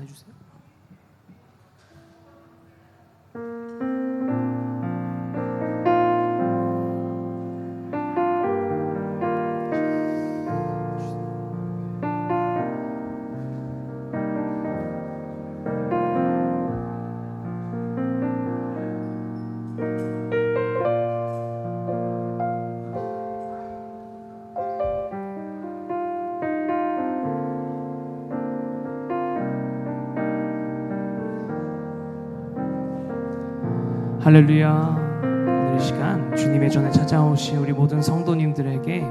해주세요. 할렐루야. 오늘 이 시간 주님의 전에 찾아오신 우리 모든 성도님들에게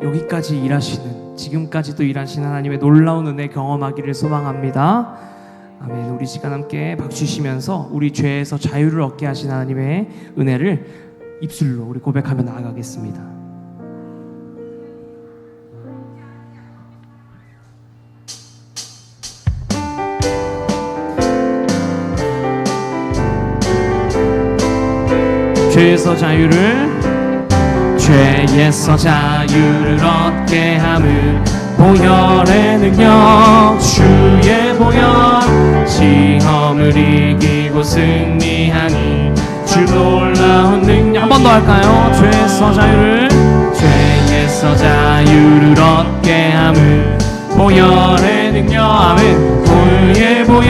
여기까지 일하시는, 지금까지도 일하시는 하나님의 놀라운 은혜 경험하기를 소망합니다. 아멘. 우리 시간 함께 박수 치면서 우리 죄에서 자유를 얻게 하신 하나님의 은혜를 입술로 우리 고백하며 나아가겠습니다. 죄에서 자유를 얻게 함은 보혈의 능력, 주의 보혈, 시험을 이기고 승리하니 주 놀라운 능력. 한 번 더 할까요? 죄에서 자유를 얻게 함은 보혈의 능력, 아멘. 보혈의 보혈,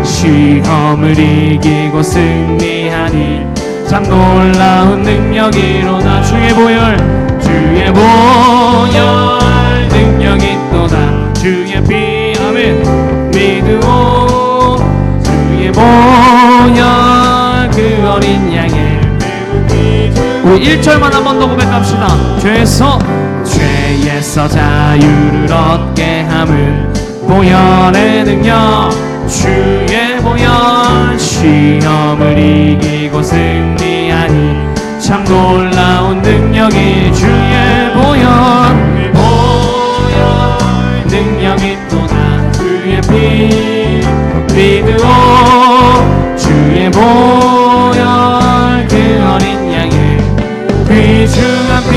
시험을 이기고 승리하니 참 놀라운 능력이로다. 주의 보혈 능력이 또다. 주의 피, 아멘. 믿으오 주의 보혈, 그 어린 양의 우리 1절만 한 번 더 고백합시다. 죄에서 자유를 얻게 함은 보혈의 능력, 주의 보혈, 시험을 이기고 승리하니 참 놀라운 능력이 주의 보혈 능력이 또다. 주의 피 믿으오 주의 보혈, 그 어린 양의 귀중한 피,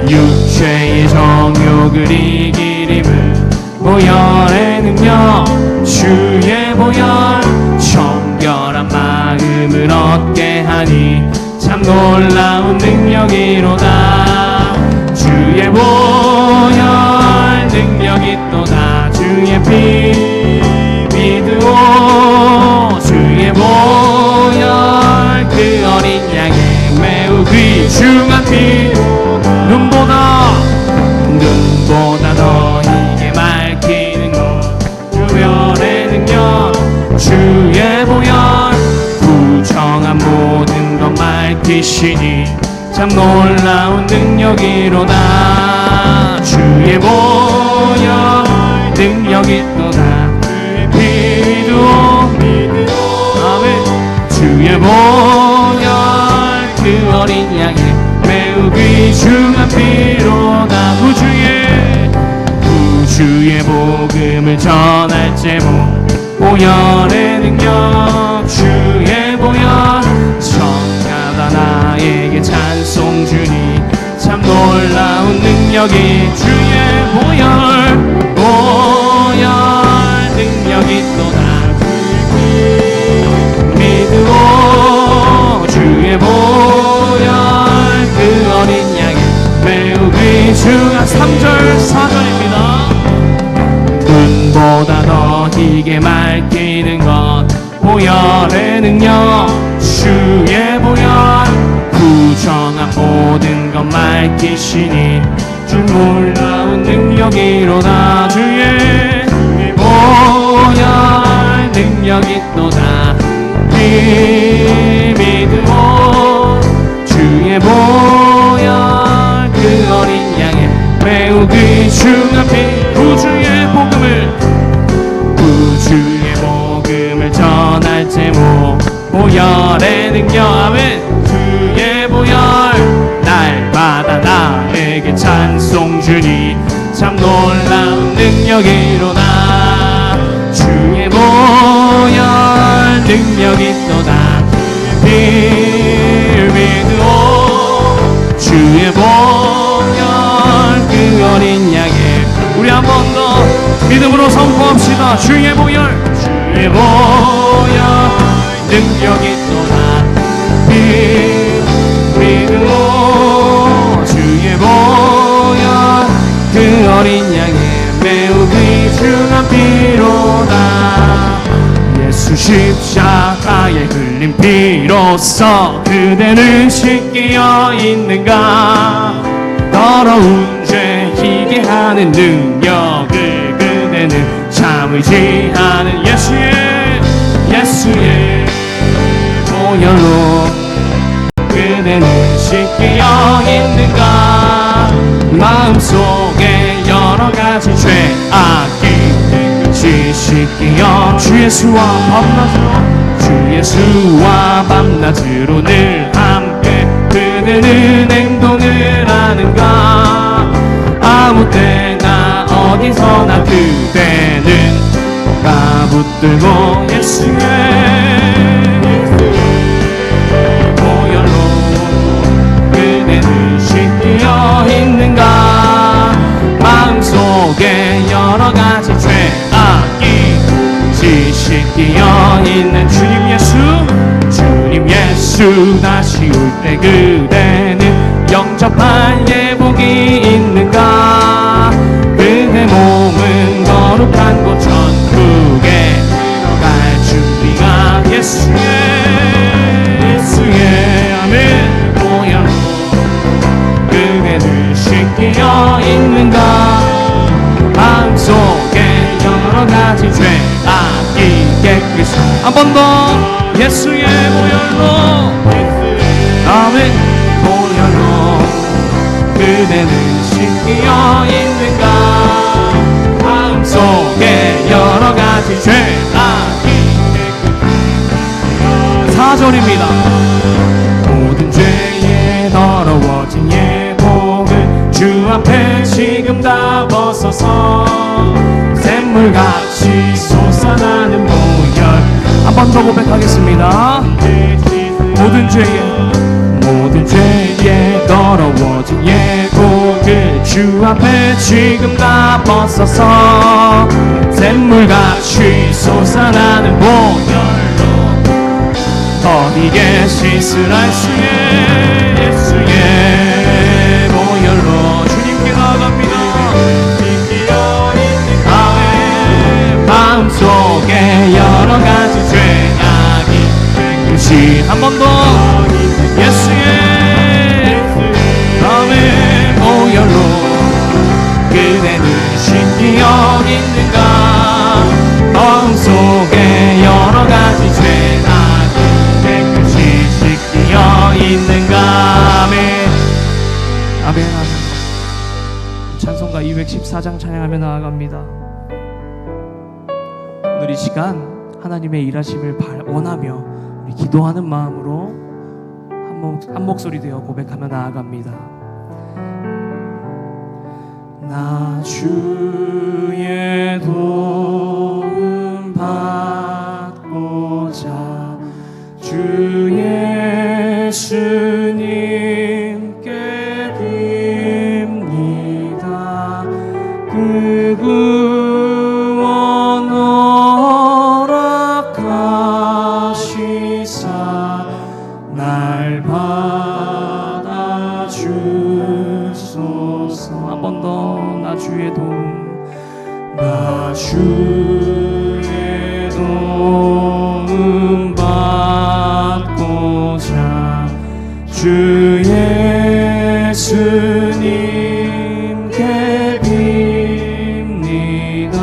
육체의 정욕을 이기림은 보혈의 능력, 주의 보혈, 정결한 마음을 얻게 하니 참 놀라운 능력이로다. 주의 보혈 능력이 또다. 주의 피 믿으오 주의 보혈, 그 어린 양의 매우 귀중한 피, 눈보다 더 이게 맑히는 것, 보혈의 능력, 주의 보혈, 부정한 모든 것 맑히시니 참 놀라운 능력이로다. 주의 보혈 능력이 또다. 주의 피 믿으오 아멘. 주의 보혈, 그 어린 양의 매우 귀중한 피로다. 구주의 복음을 전할 제목, 보혈의 능력, 주의 보혈, 정하다 나에게 찬송 주니 참 놀라운 능력이 주의 보혈 능력이 또다. 믿으오 주의 보혈, 그 어린 양의 매우 귀중한 3절 4절입니다. 눈보다 더 희게 맑히는 것, 보혈의 능력, 주의 보혈, 부정한 모든 것 맑히시니 주 놀라운 능력이로다. 주의 보혈 능력이 또다. 믿으오 주의 보혈, 그 어린 양의 매우 귀중한 피, 구주의 복음을 전할 제목, 보혈의 능력, 아멘. 주의 보혈, 날마다 나에게 찬송 주니 참 놀라운 능력이로다. 주의 보혈 능력이 또다. 믿으오 주의 보혈, 그 어린 양의, 우리 한 번 더 믿음 믿음으로 선포합시다. 주의 보혈, 주의 보혈 능력이 또한 믿음으로 주의 보혈 그 어린 양의 매우 귀중한 피로다. 예수 십자가에 흘린 피로써 그대는 씻기어 있는가. 더러운 죄 희게 하는 능력을 그대는 참을지 않은 예수의 보혈로 그대는 씻기어 있는가. 마음속에 여러가지 죄악이 깨끗이 씻기어 주 예수와 밤낮으로 늘 함께 그대는 행동을 하는가. 아무 때나 어디서나 그대는 까붙들고 예수의 보혈로 그대는 씻기어 있는가. 마음속에 여러가지 죄악이 씻기어 있는 주님 예수 다시 올 때 그대는 영접할 예복이 있는가. 그대 몸은 거룩한 곳 천국에 들어갈 준비가 예수의 아멘 보혈로 그대를 씻기어 있는가. 마음속에 여러가지 죄악이 깨끗이 한 번 더 예수의 보혈로 아멘 보혈로 그대는 씻기어 있는가. 마음속에 여러가지 죄악이 깨끗이 4절입니다. 모든 죄에 더러워진 예복을 주 앞에 지금 다 벗어서 샘물같이 솟아나는 보혈 한 번 더 고백하겠습니다. 모든 죄에 더러워진 예복을 주 앞에 지금 다 벗어서 샘물같이 솟아나는 보혈로 어디에 씻으라 예수의 보혈로 주님께 나아갑니다. 마음속에 여러가지 죄악이 깨끗이 한 번 더 예수의 아멘 보혈로 그대는 씻기어 있는가. 마음속에 여러가지 죄악이 깨끗이 씻기어 있는가. 아멘 아멘 아멘. 찬송가 214장 찬양하며 나아갑니다. 오늘 이 시간 하나님의 일하심을 원하며 우리 기도하는 마음으로 한 목소리 되어 고백하며 나아갑니다. 나 주의 도움 받고자 주 예수님께 빕니다. 그 구원 허락하시사 날 받아주소서. 한 번 더 나 주의 도움 나 주의 도움 받고자 주 예수님께 빕니다.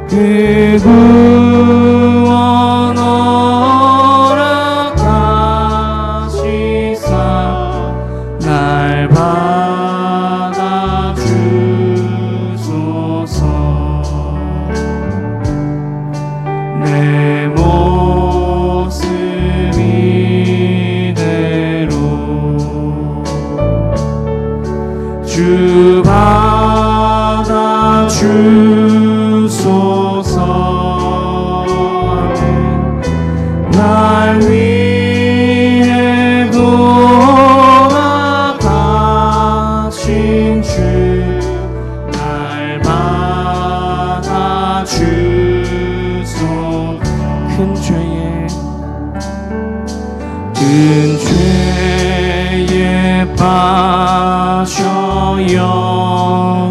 그 구원 허락하시사 날 받아주소서. 내 모습 이대로 주 받아주소서. 주소 큰 죄에 빠져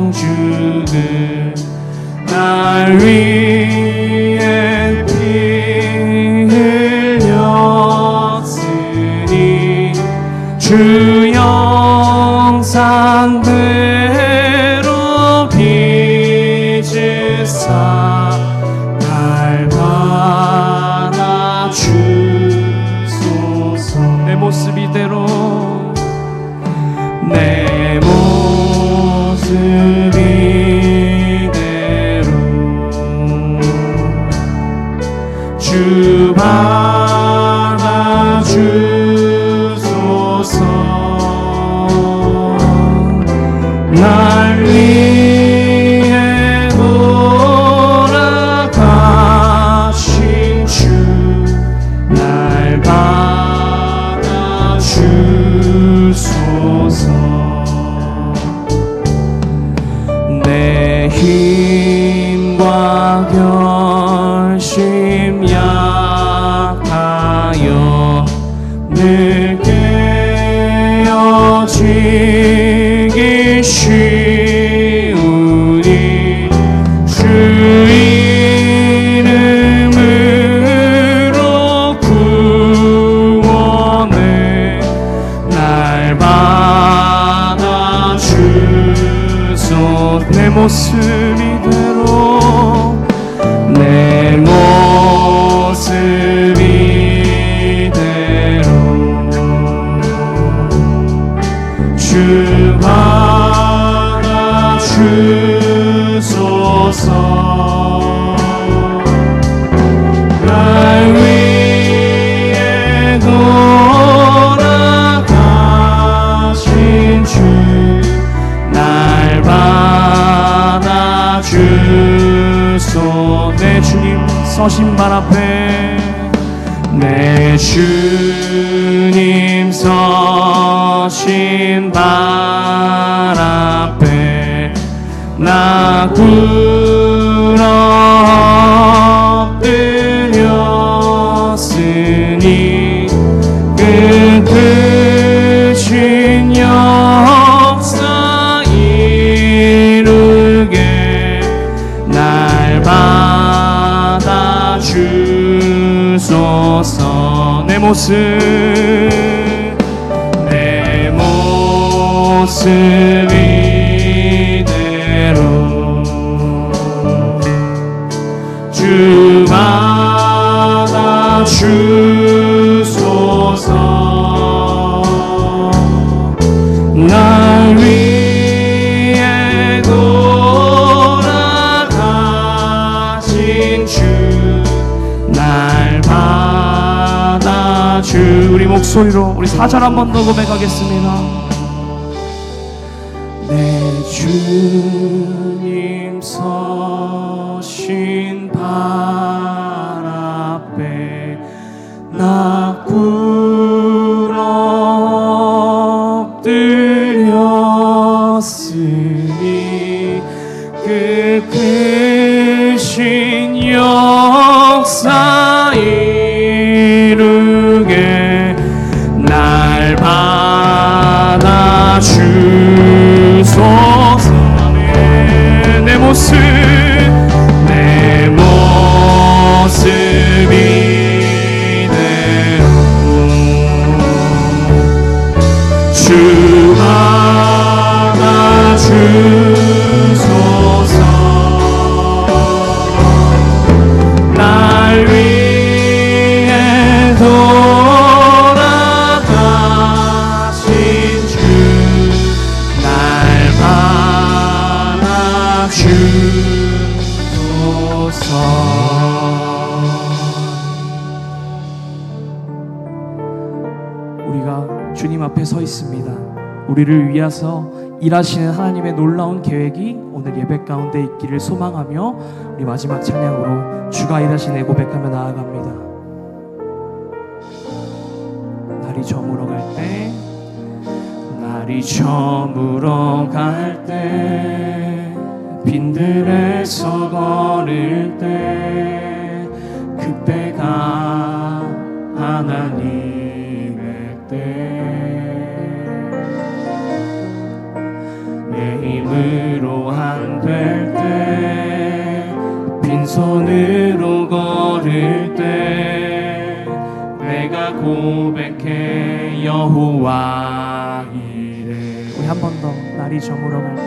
영주를 날 위해 피 흘렸으니 주 영상대로 빚으사 날 받아주소서. 내 모습 이대로 내 모습 이대로 주 받아주소서. 날 위해 돌아가신 주 날 받아주소서. 내 힘과 결심 약하여 늘 깨어지기 쉬우니 주 이름으로 구원해 날 받아주소. 내 모습 이대로 내 모습 이대로 주 받아주소서. 날 위해 돌아가신 주 날 받아주소. 내 주님 서신 발 앞에 내 주님 서신 발 앞에 나 꿇어 엎드렸으니 그 크신 역사 이루게 날 받아주소서. 내 모습 이대로 주 받아주소서. 날 위해 돌아가신 주 날 받아주. 우리 목소리로 우리 4절 한 번 더 고백하겠습니다. 내 주님 서신 발 앞에 나 꿇어 엎드렸으니 그 크신 역사 이루게 날 받아주소서. 내 모습 이대로 주 받아주소서. 날 위해 돌아가신 주 날 받아주소서. 우리가 주님 앞에 서 있습니다. 우리를 위해서 일하시는 하나님의 놀라운 계획이 오늘 예배 가운데 있기를 소망하며 우리 마지막 찬양으로 주가 일하시네 고백하며 나아갑니다. 날이 저물어 갈 때, 날이 저물어 갈 때 빈들에서 걸을 때 그때가 하나님의 때 내 힘으로 안 될 때 빈손으로 걸을 때 내가 고백해 여호와 이래. 우리 한 번 더 날이 저물어 갈 때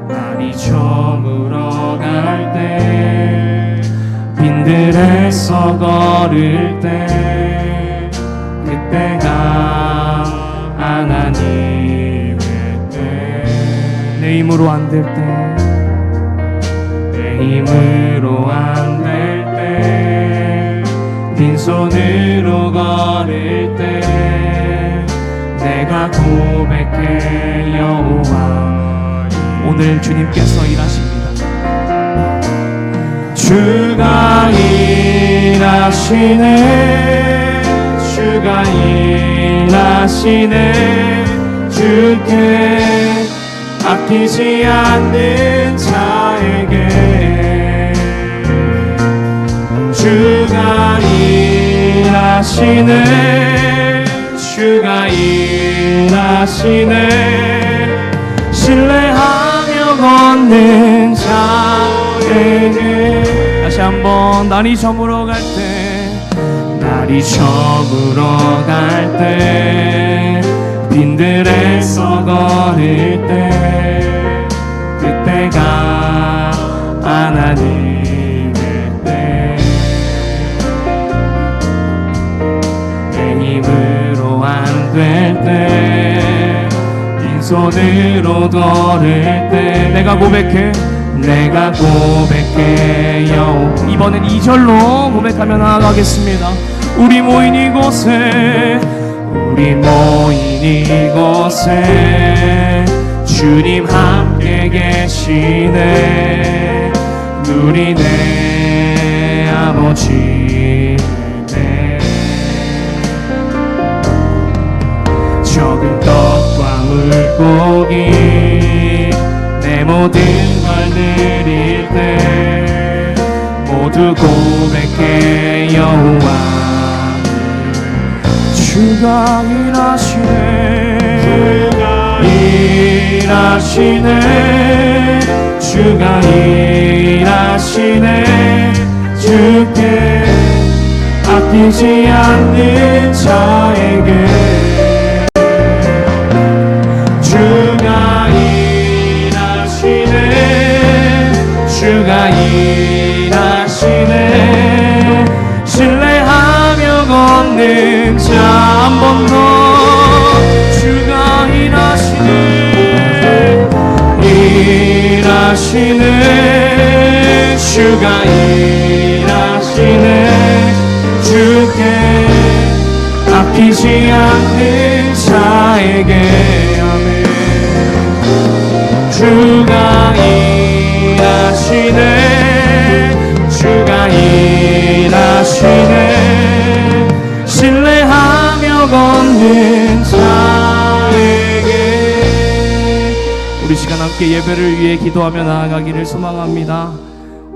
날이 저물어 갈 때 빈들에서 걸을 때 그때가 하나님의 때 내 힘으로 안 될 때 내 힘으로 안 될 때 빈손으로 걸을 때 내가 고백해 여호와. 오늘 주님께서 일하십니다. 주가 일하시네 주가 일하시네 주께 아끼지 않는 자에게 주가 일하시네 주가 일하시네 신뢰하며 걷는 자에게. 다시 한번 날이 저물어 갈 때 날이 저물어 갈 때 빈들에서 걸을 때 그때가 하나님의 때 내 힘으로 안 될 때 빈손으로 걸을 때 내가 고백해 여호와. 이번엔 2절로 고백하며 나아가겠습니다. 우리 모인 이곳에 주님 함께 계시네 누리네 아버지 네 적은 떡과 물고기 내 모든 걸 드릴 때 모두 고백해 여호와. 주가 일하시네 주가 일하시네 주께 아끼지 않는 자에게 주가 일하시네 신뢰하며 걷는 자. 한 번 더 주가 일하시네 주가 일하시네 주께 아끼지 않는 자에게 아멘. 주가 일하시네 신뢰하며 걷는 자에게. 우리 시간 함께 예배를 위해 기도하며 나아가기를 소망합니다.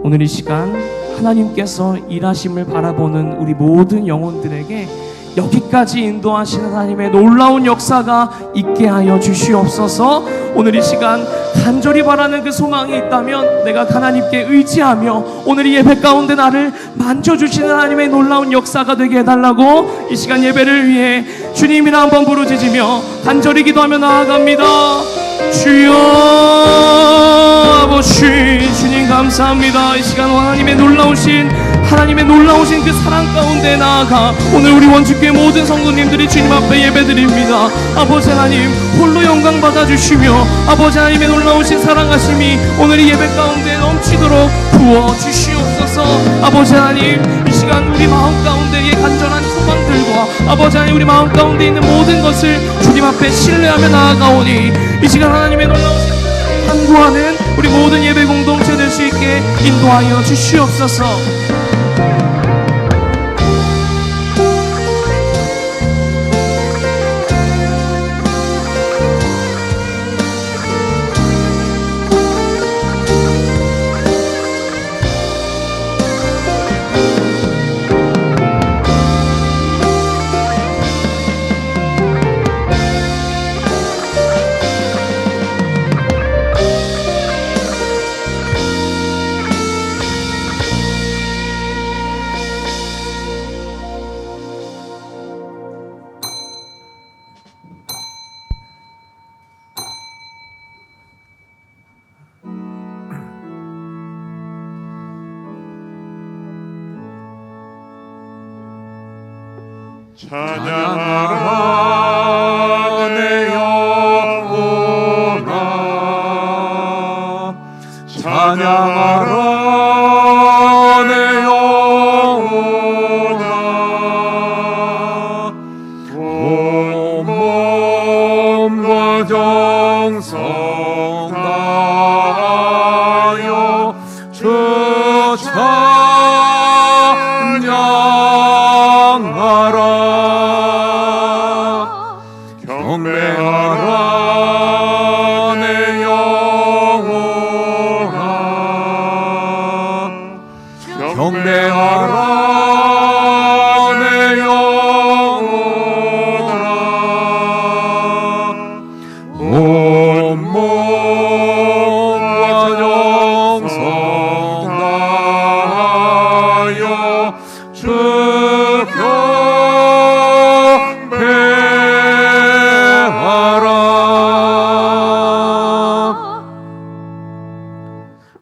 오늘 이 시간 하나님께서 일하심을 바라보는 우리 모든 영혼들에게 여기까지 인도하시는 하나님의 놀라운 역사가 있게 하여 주시옵소서. 오늘 이 시간 간절히 바라는 그 소망이 있다면 내가 하나님께 의지하며 오늘 이 예배 가운데 나를 만져주시는 하나님의 놀라운 역사가 되게 해달라고 이 시간 예배를 위해 주님이라 한번 부르짖으며 간절히 기도하며 나아갑니다. 주여 아버지 주님 감사합니다. 이 시간 하나님의 놀라우신 그 사랑 가운데 나아가 오늘 우리 원주교회 모든 성도님들이 주님 앞에 예배드립니다. 아버지 하나님 홀로 영광 받아주시며 아버지 하나님의 놀라우신 사랑하심이 오늘 이 예배 가운데 넘치도록 부어주시옵소서. 아버지 하나님 이 시간 우리 마음 가운데의 간절한 소망들과 아버지 하나님 우리 마음 가운데 있는 모든 것을 주님 앞에 신뢰하며 나아가오니 이 시간 하나님의 놀라우신 간구하는 우리 모든 예배 공동체 될 수 있게 인도하여 주시옵소서. 찬양하라 내 영혼아, 찬양하라 내 영혼아. 온 몸과 정성 다하여 주 찬양하라. 경배하라 내 영혼아, 경배하라 내 영혼아. 온 몸과 정성 다하여 주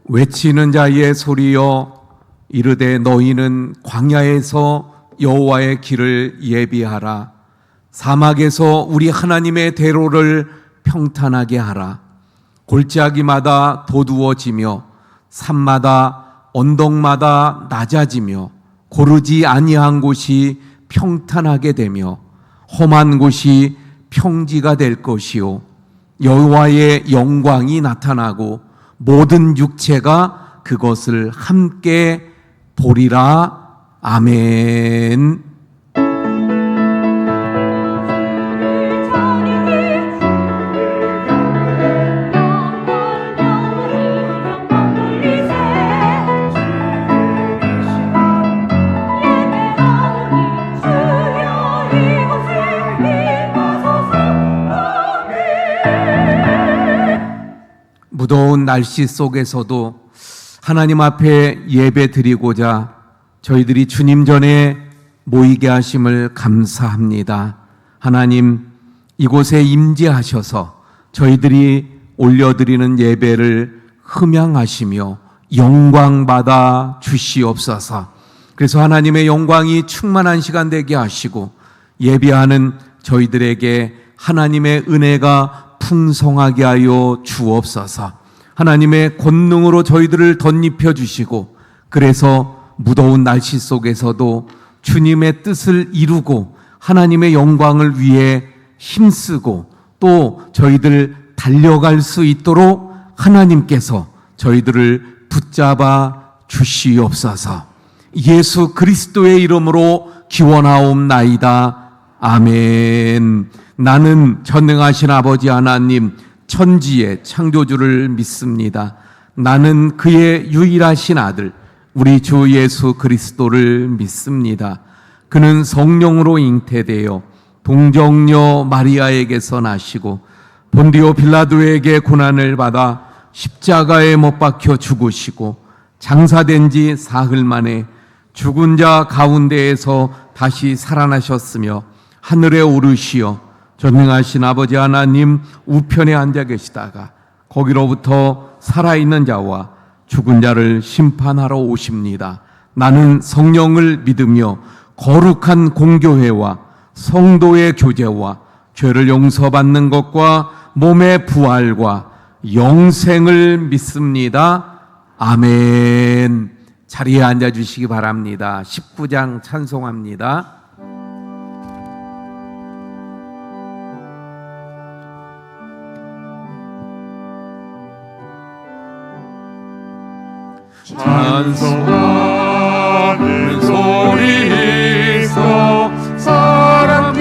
외치는 자의 소리여, 이르되 너희는 광야에서 여호와의 길을 예비하라. 사막에서 우리 하나님의 대로를 평탄하게 하라. 골짜기마다 도두어지며 산마다 언덕마다 낮아지며 고르지 아니한 곳이 평탄하게 되며 험한 곳이 평지가 될 것이요, 여호와의 영광이 나타나고 모든 육체가 그것을 함께 보리라. 아멘. 무더운 날씨 속에서도 하나님 앞에 예배 드리고자 저희들이 주님 전에 모이게 하심을 감사합니다. 하나님, 이곳에 임재하셔서 저희들이 올려드리는 예배를 흠양하시며 영광받아 주시옵소서. 그래서 하나님의 영광이 충만한 시간 되게 하시고 예배하는 저희들에게 하나님의 은혜가 풍성하게 하여 주옵소서. 하나님의 권능으로 저희들을 덧입혀 주시고, 그래서 무더운 날씨 속에서도 주님의 뜻을 이루고 하나님의 영광을 위해 힘쓰고 또 저희들 달려갈 수 있도록 하나님께서 저희들을 붙잡아 주시옵소서. 예수 그리스도의 이름으로 기원하옵나이다. 아멘. 나는 전능하신 아버지 하나님, 천지의 창조주를 믿습니다. 나는 그의 유일하신 아들 우리 주 예수 그리스도를 믿습니다. 그는 성령으로 잉태되어 동정녀 마리아에게서 나시고 본디오 빌라도에게 고난을 받아 십자가에 못 박혀 죽으시고 장사된 지 사흘 만에 죽은 자 가운데에서 다시 살아나셨으며 하늘에 오르시어 전능하신 아버지 하나님 우편에 앉아 계시다가 거기로부터 살아있는 자와 죽은 자를 심판하러 오십니다. 나는 성령을 믿으며 거룩한 공교회와 성도의 교제와 죄를 용서받는 것과 몸의 부활과 영생을 믿습니다. 아멘. 자리에 앉아주시기 바랍니다. 19장 찬송합니다. 찬송하는 소리 있어 사람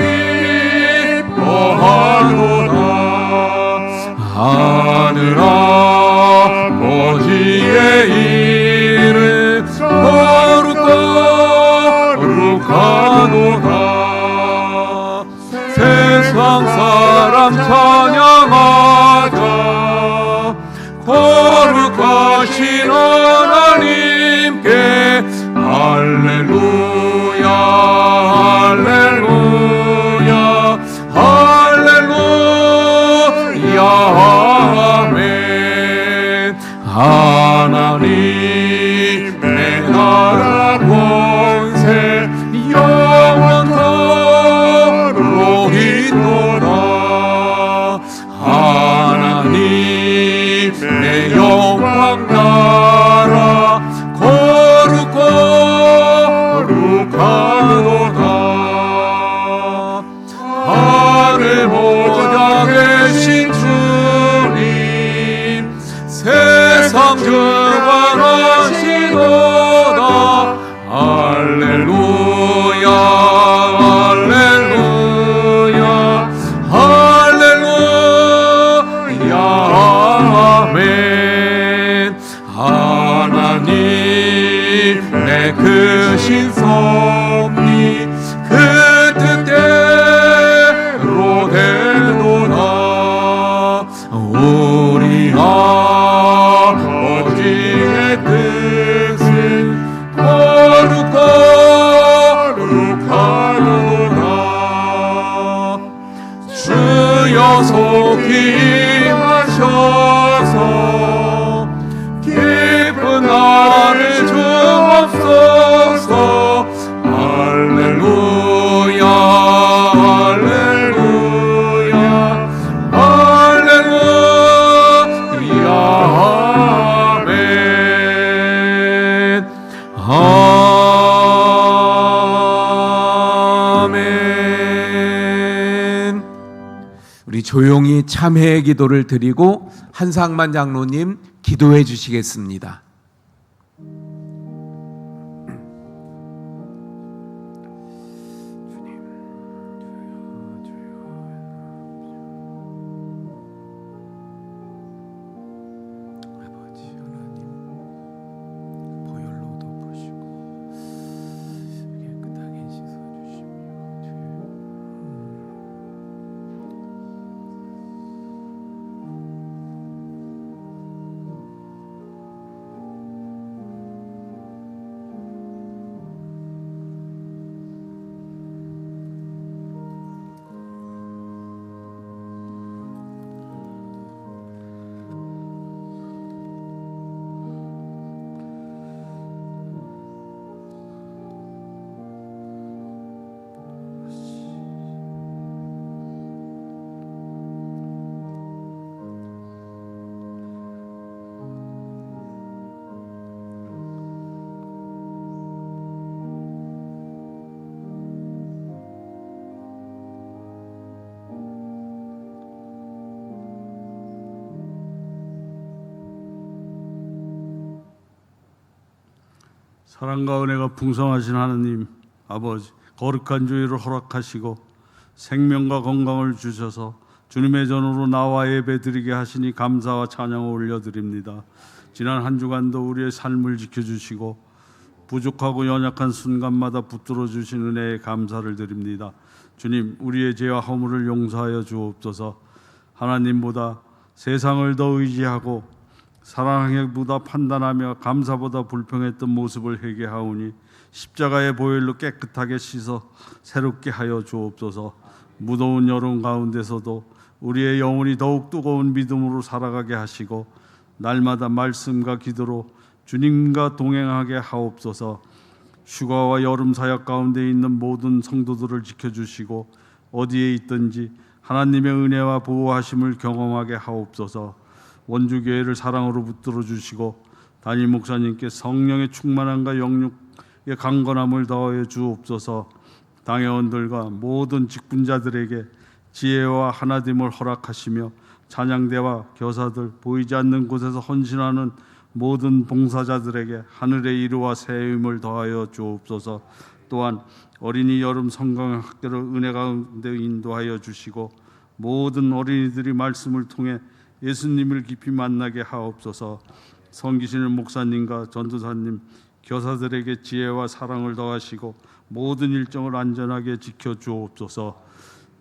기뻐하노라. 하늘 아버지의 이름 거룩하노라. 세상 사람 찬양하자. 거룩하신 하나님께 할렐루야 할렐루야 할렐루야 아멘. 하나님의 나라 권세 영원토록 하나님의 크신 섭리 그 뜻대로 되도다. 우리 아버지의 뜻은 거룩하도다. 주여 속히 임하셔서 깊은 나를 주옵소서. 할렐루야 할렐루야 할렐루야 아멘. 우리 조용히 참회의 기도를 드리고 한상만 장로님 기도해 주시겠습니다. 사랑과 은혜가 풍성하신 하나님 아버지, 거룩한 주일을 허락하시고 생명과 건강을 주셔서 주님의 전으로 나와 예배드리게 하시니 감사와 찬양을 올려드립니다. 지난 한 주간도 우리의 삶을 지켜주시고 부족하고 연약한 순간마다 붙들어 주신 은혜에 감사를 드립니다. 주님, 우리의 죄와 허물을 용서하여 주옵소서. 하나님보다 세상을 더 의지하고 사랑하기보다 판단하며 감사보다 불평했던 모습을 회개하오니 십자가의 보혈로 깨끗하게 씻어 새롭게 하여 주옵소서. 무더운 여름 가운데서도 우리의 영혼이 더욱 뜨거운 믿음으로 살아가게 하시고 날마다 말씀과 기도로 주님과 동행하게 하옵소서. 휴가와 여름 사역 가운데 있는 모든 성도들을 지켜주시고 어디에 있든지 하나님의 은혜와 보호하심을 경험하게 하옵소서. 원주교회를 사랑으로 붙들어 주시고 담임 목사님께 성령의 충만함과 영육의 강건함을 더하여 주옵소서. 당회원들과 모든 직분자들에게 지혜와 하나됨을 허락하시며 찬양대와 교사들, 보이지 않는 곳에서 헌신하는 모든 봉사자들에게 하늘의 이루와 세임을 더하여 주옵소서. 또한 어린이 여름 성경학교를 은혜 가운데 인도하여 주시고 모든 어린이들이 말씀을 통해 예수님을 깊이 만나게 하옵소서. 섬기시는 목사님과 전도사님, 교사들에게 지혜와 사랑을 더하시고 모든 일정을 안전하게 지켜 주옵소서.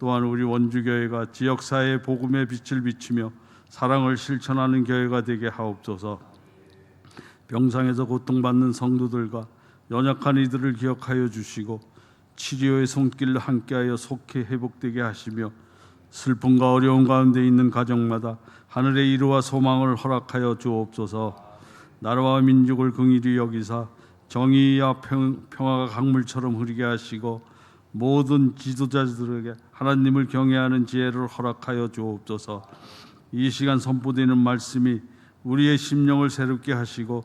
또한 우리 원주교회가 지역사회의 복음의 빛을 비추며 사랑을 실천하는 교회가 되게 하옵소서. 병상에서 고통받는 성도들과 연약한 이들을 기억하여 주시고 치료의 손길로 함께하여 속히 회복되게 하시며 슬픔과 어려움 가운데 있는 가정마다 하늘의 이루와 소망을 허락하여 주옵소서. 나라와 민족을 긍휼히 여기사 정의와 평화가 강물처럼 흐르게 하시고 모든 지도자들에게 하나님을 경외하는 지혜를 허락하여 주옵소서. 이 시간 선포되는 말씀이 우리의 심령을 새롭게 하시고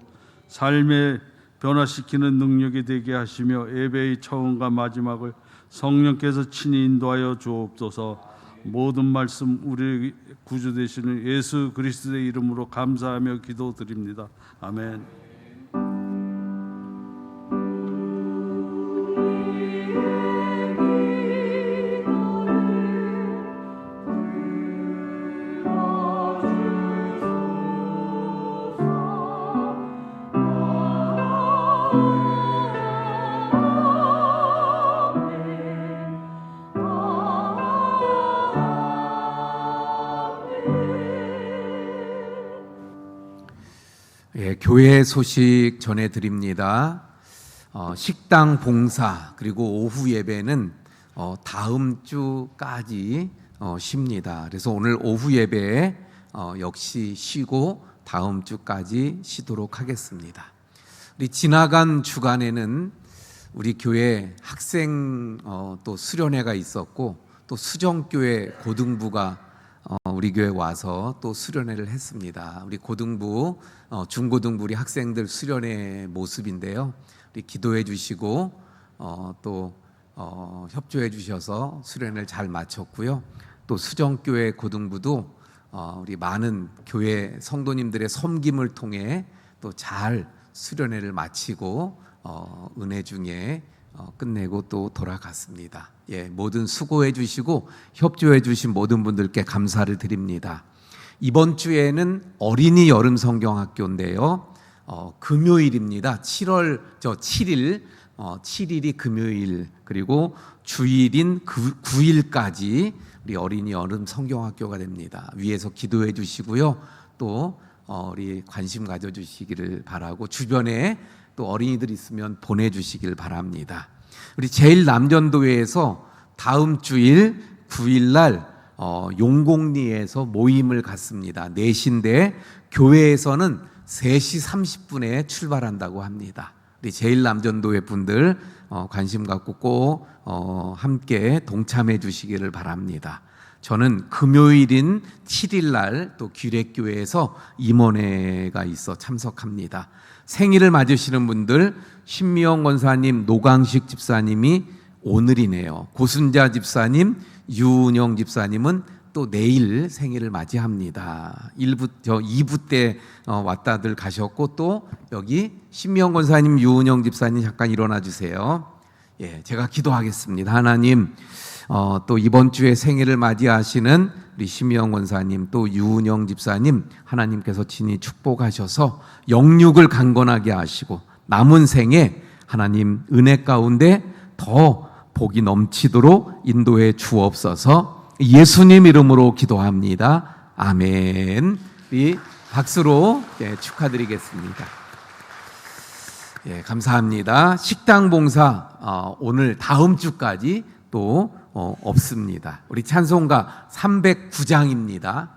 삶에 변화시키는 능력이 되게 하시며 예배의 처음과 마지막을 성령께서 친히 인도하여 주옵소서. 모든 말씀 우리 구주 되시는 예수 그리스도의 이름으로 감사하며 기도드립니다. 아멘. 교회 소식 전해드립니다. 식당 봉사 그리고 오후 예배는 다음 주까지 쉽니다. 그래서 오늘 오후 예배 역시 쉬고 다음 주까지 쉬도록 하겠습니다. 우리 지나간 주간에는 우리 교회 학생 또 수련회가 있었고 또 수정교회 고등부가 우리 교회 와서 또 수련회를 했습니다. 우리 고등부, 중고등부 우리 학생들 수련회 모습인데요. 우리 기도해 주시고 또 협조해 주셔서 수련회를 잘 마쳤고요. 또 수정교회 고등부도 우리 많은 교회 성도님들의 섬김을 통해 또 잘 수련회를 마치고 은혜 중에 끝내고 또 돌아갔습니다. 모든 수고해 주시고 협조해 주신 모든 분들께 감사를 드립니다. 이번 주에는 어린이 여름 성경학교인데요. 금요일입니다. 7월 7일 7일이 금요일 그리고 주일인 9일까지 우리 어린이 여름 성경학교가 됩니다. 위에서 기도해 주시고요. 또 우리 관심 가져 주시기를 바라고 주변에 또 어린이들 있으면 보내주시길 바랍니다. 우리 제일남전도회에서 다음 주일 9일날 용곡리에서 모임을 갖습니다. 4시인데 교회에서는 3시 30분에 출발한다고 합니다. 우리 제일남전도회 분들 관심 갖고 꼭 함께 동참해 주시기를 바랍니다. 저는 금요일인 7일날 또 귀례교회에서 임원회가 있어 참석합니다. 생일을 맞으시는 분들 신미영 권사님, 노강식 집사님이 오늘이네요. 고순자 집사님, 유은영 집사님은 또 내일 생일을 맞이합니다. 2부 때 왔다들 가셨고 또 여기 신미영 권사님, 유은영 집사님 잠깐 일어나 주세요. 제가 기도하겠습니다. 하나님 또 이번 주에 생일을 맞이하시는 우리 심희영 권사님 또 유은영 집사님 하나님께서 친히 축복하셔서 영육을 강건하게 하시고 남은 생에 하나님 은혜 가운데 더 복이 넘치도록 인도해 주옵소서. 예수님 이름으로 기도합니다. 아멘. 우리 박수로 축하드리겠습니다. 감사합니다. 식당 봉사 오늘 다음 주까지 또 없습니다. 우리 찬송가 309장입니다.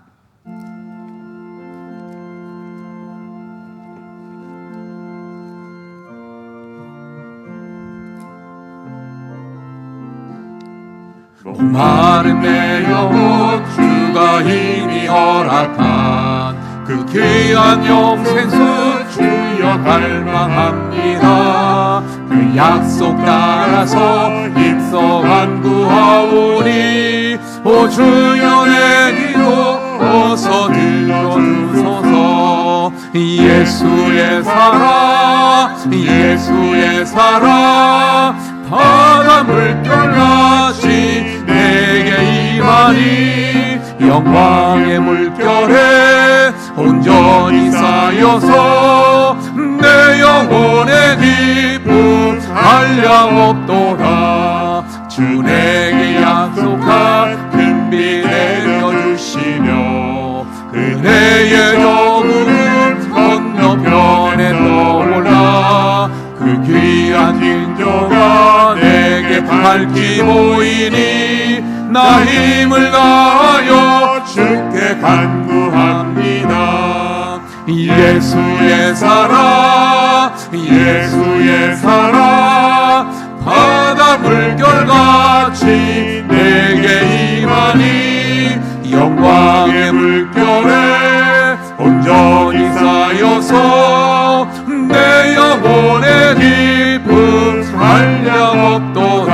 목마른 내 영혼 주가 이미 허락한 그 귀한 영생수 주여 갈망합니다. 그 약속 따라서 입성한 구하오니 오 주여 내 기도 어서 들어주소서. 예수의 사랑 예수의 사랑 바다 물결같이 내게 임하니 영광의 물결에 온전히 쌓여서 내 영혼의 기쁨 한량없도다. 주 내게 약속한 큰비 내려주시며 은혜의 여물은 건너편에 떠올라 그 귀한 인조가 내게 밝히 보이니 나 힘을 다하여 주께 간구합니다. 예수의 사랑 예수의 사랑 바다 물결같이 내게 임하니 영광의 물결에 온전히 쌓여서 내 영혼의 기쁨 한량없도다.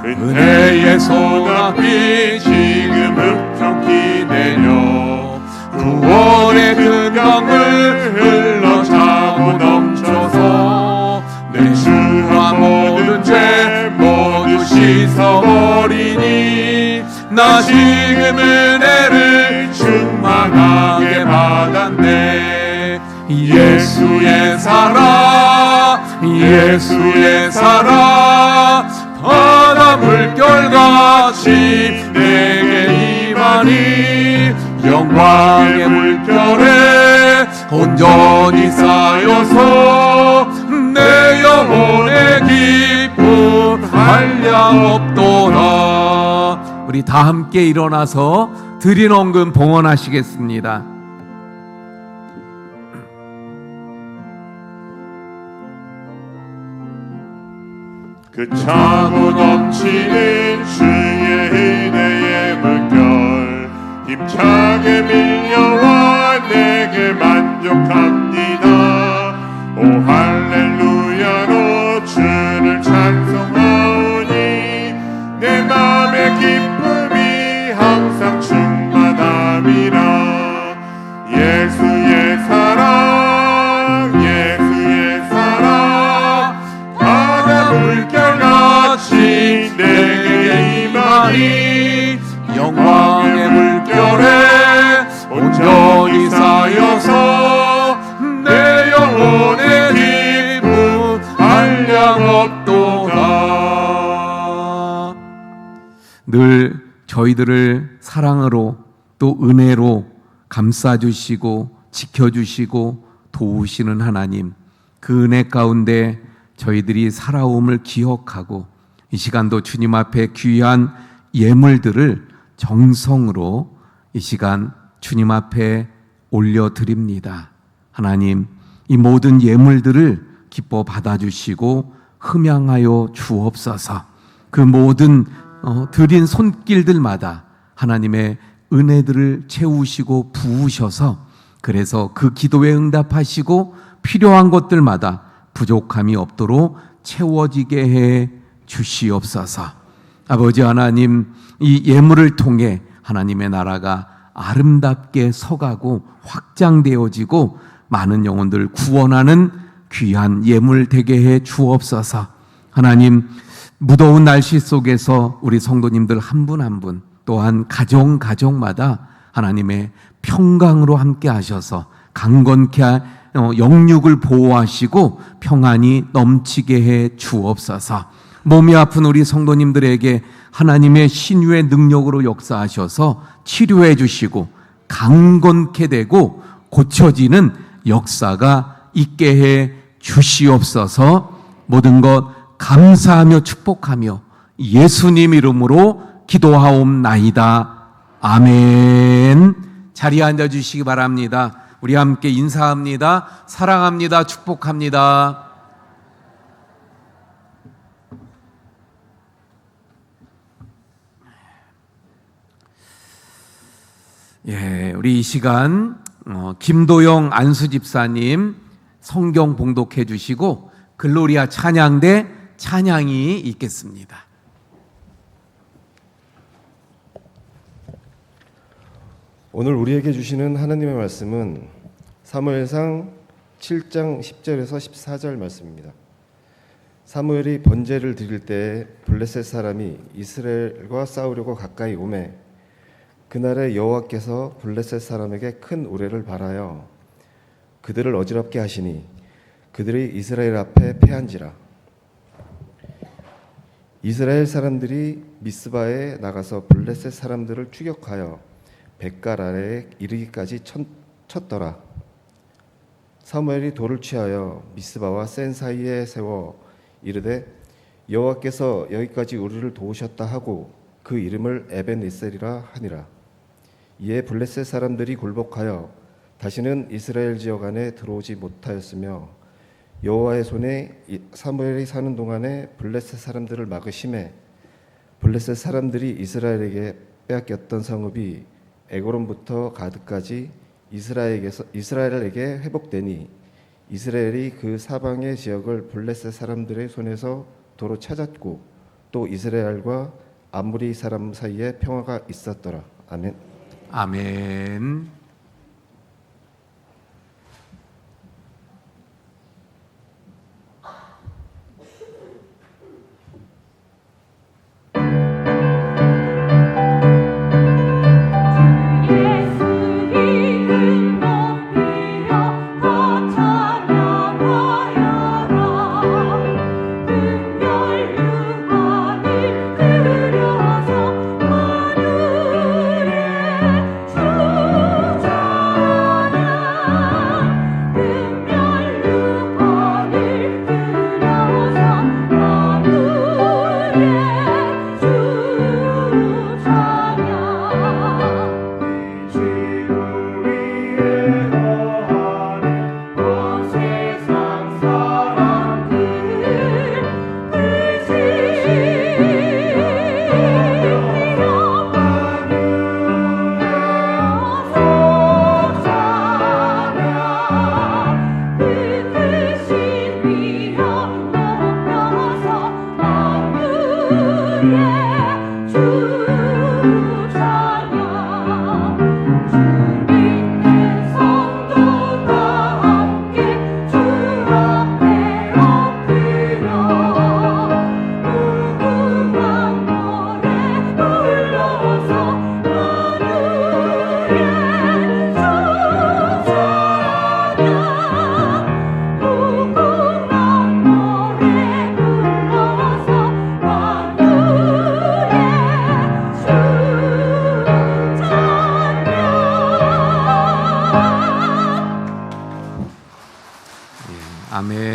은혜의 소나비 지금 흡족히 내려 구원의 큰 강을 흘러차고 넘쳐서 내 주와 모든 죄 모두 씻어버리니 나 지금 은혜를 충만하게 받았네. 예수의 사랑 예수의 사랑 바다 물결같이 내게 임하니 영광의 물결에 온전히 쌓여서 내 영혼의 기쁨 한량없도다. 우리 다 함께 일어나서 드린 헌금 봉헌하시겠습니다. 그 차고 넘치는 주의 은혜의 물결 힘차게 밀려와 내게 만족합니다. 오 할렐루야로 주를 찬송하오니 내 맘의 기쁨이 항상 충만함이라. 예수의 사랑 예수의 사랑 바다 물결같이 내게 임하니 영광의 물결에 온전히 쌓여서 내 영혼의 기쁨 한량없도다. 늘 저희들을 사랑으로 또 은혜로 감싸주시고 지켜주시고 도우시는 하나님, 그 은혜 가운데 저희들이 살아옴을 기억하고 이 시간도 주님 앞에 귀한 예물들을 정성으로 이 시간 주님 앞에 올려드립니다. 하나님, 이 모든 예물들을 기뻐 받아주시고 흠양하여 주옵소서. 그 모든 드린 손길들마다 하나님의 은혜들을 채우시고 부으셔서 그래서 그 기도에 응답하시고 필요한 것들마다 부족함이 없도록 채워지게 해 주시옵소서. 아버지 하나님, 이 예물을 통해 하나님의 나라가 아름답게 서가고 확장되어지고 많은 영혼들 구원하는 귀한 예물 되게 해 주옵소서. 하나님, 무더운 날씨 속에서 우리 성도님들 한 분 한 분 또한 가정마다 하나님의 평강으로 함께 하셔서 강건케 영육을 보호하시고 평안이 넘치게 해 주옵소서. 몸이 아픈 우리 성도님들에게 하나님의 신유의 능력으로 역사하셔서 치료해 주시고 강건케 되고 고쳐지는 역사가 있게 해 주시옵소서. 모든 것 감사하며 축복하며 예수님 이름으로 기도하옵나이다. 아멘. 자리에 앉아주시기 바랍니다. 우리 함께 인사합니다. 사랑합니다. 축복합니다. 예, 우리 이 시간 김도영 안수집사님 성경 봉독해 주시고 글로리아 찬양대 찬양이 있겠습니다. 오늘 우리에게 주시는 하나님의 말씀은 사무엘상 7장 10절에서 14절 말씀입니다. 사무엘이 번제를 드릴 때에 블레셋 사람이 이스라엘과 싸우려고 가까이 오매 그날에 여호와께서 블레셋 사람에게 큰 우레를 발하여 그들을 어지럽게 하시니 그들이 이스라엘 앞에 패한지라. 이스라엘 사람들이 미스바에 나가서 블레셋 사람들을 추격하여 벳갈 아래에 이르기까지 쳤더라. 사무엘이 돌을 취하여 미스바와 센 사이에 세워 이르되 여호와께서 여기까지 우리를 도우셨다 하고 그 이름을 에벤에셀이라 하니라. 이에 블레셋 사람들이 굴복하여 다시는 이스라엘 지역 안에 들어오지 못하였으며 여호와의 손에 사무엘이 사는 동안에 블레셋 사람들을 막으심에 블레셋 사람들이 이스라엘에게 빼앗겼던 성읍이 에고론부터 가드까지 이스라엘에게 회복되니 이스라엘이 그 사방의 지역을 블레셋 사람들의 손에서 도로 찾았고 또 이스라엘과 아무리 사람 사이에 평화가 있었더라. 아멘. 아멘.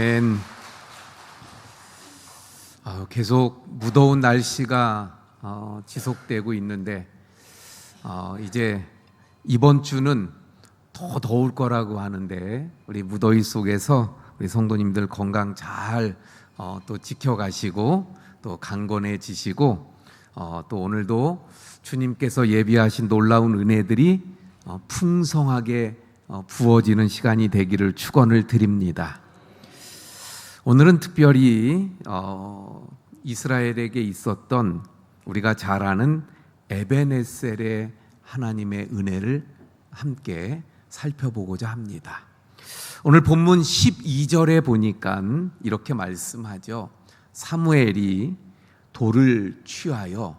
아멘. 계속 무더운 날씨가 지속되고 있는데 이제 이번 주는 더 더울 거라고 하는데 우리 무더위 속에서 우리 성도님들 건강 잘 또 지켜가시고 또 강건해지시고 또 오늘도 주님께서 예비하신 놀라운 은혜들이 풍성하게 부어지는 시간이 되기를 축원을 드립니다. 오늘은 특별히 이스라엘에게 있었던 우리가 잘 아는 에벤에셀의 하나님의 은혜를 함께 살펴보고자 합니다. 오늘 본문 12절에 보니까 이렇게 말씀하죠. 사무엘이 돌을 취하여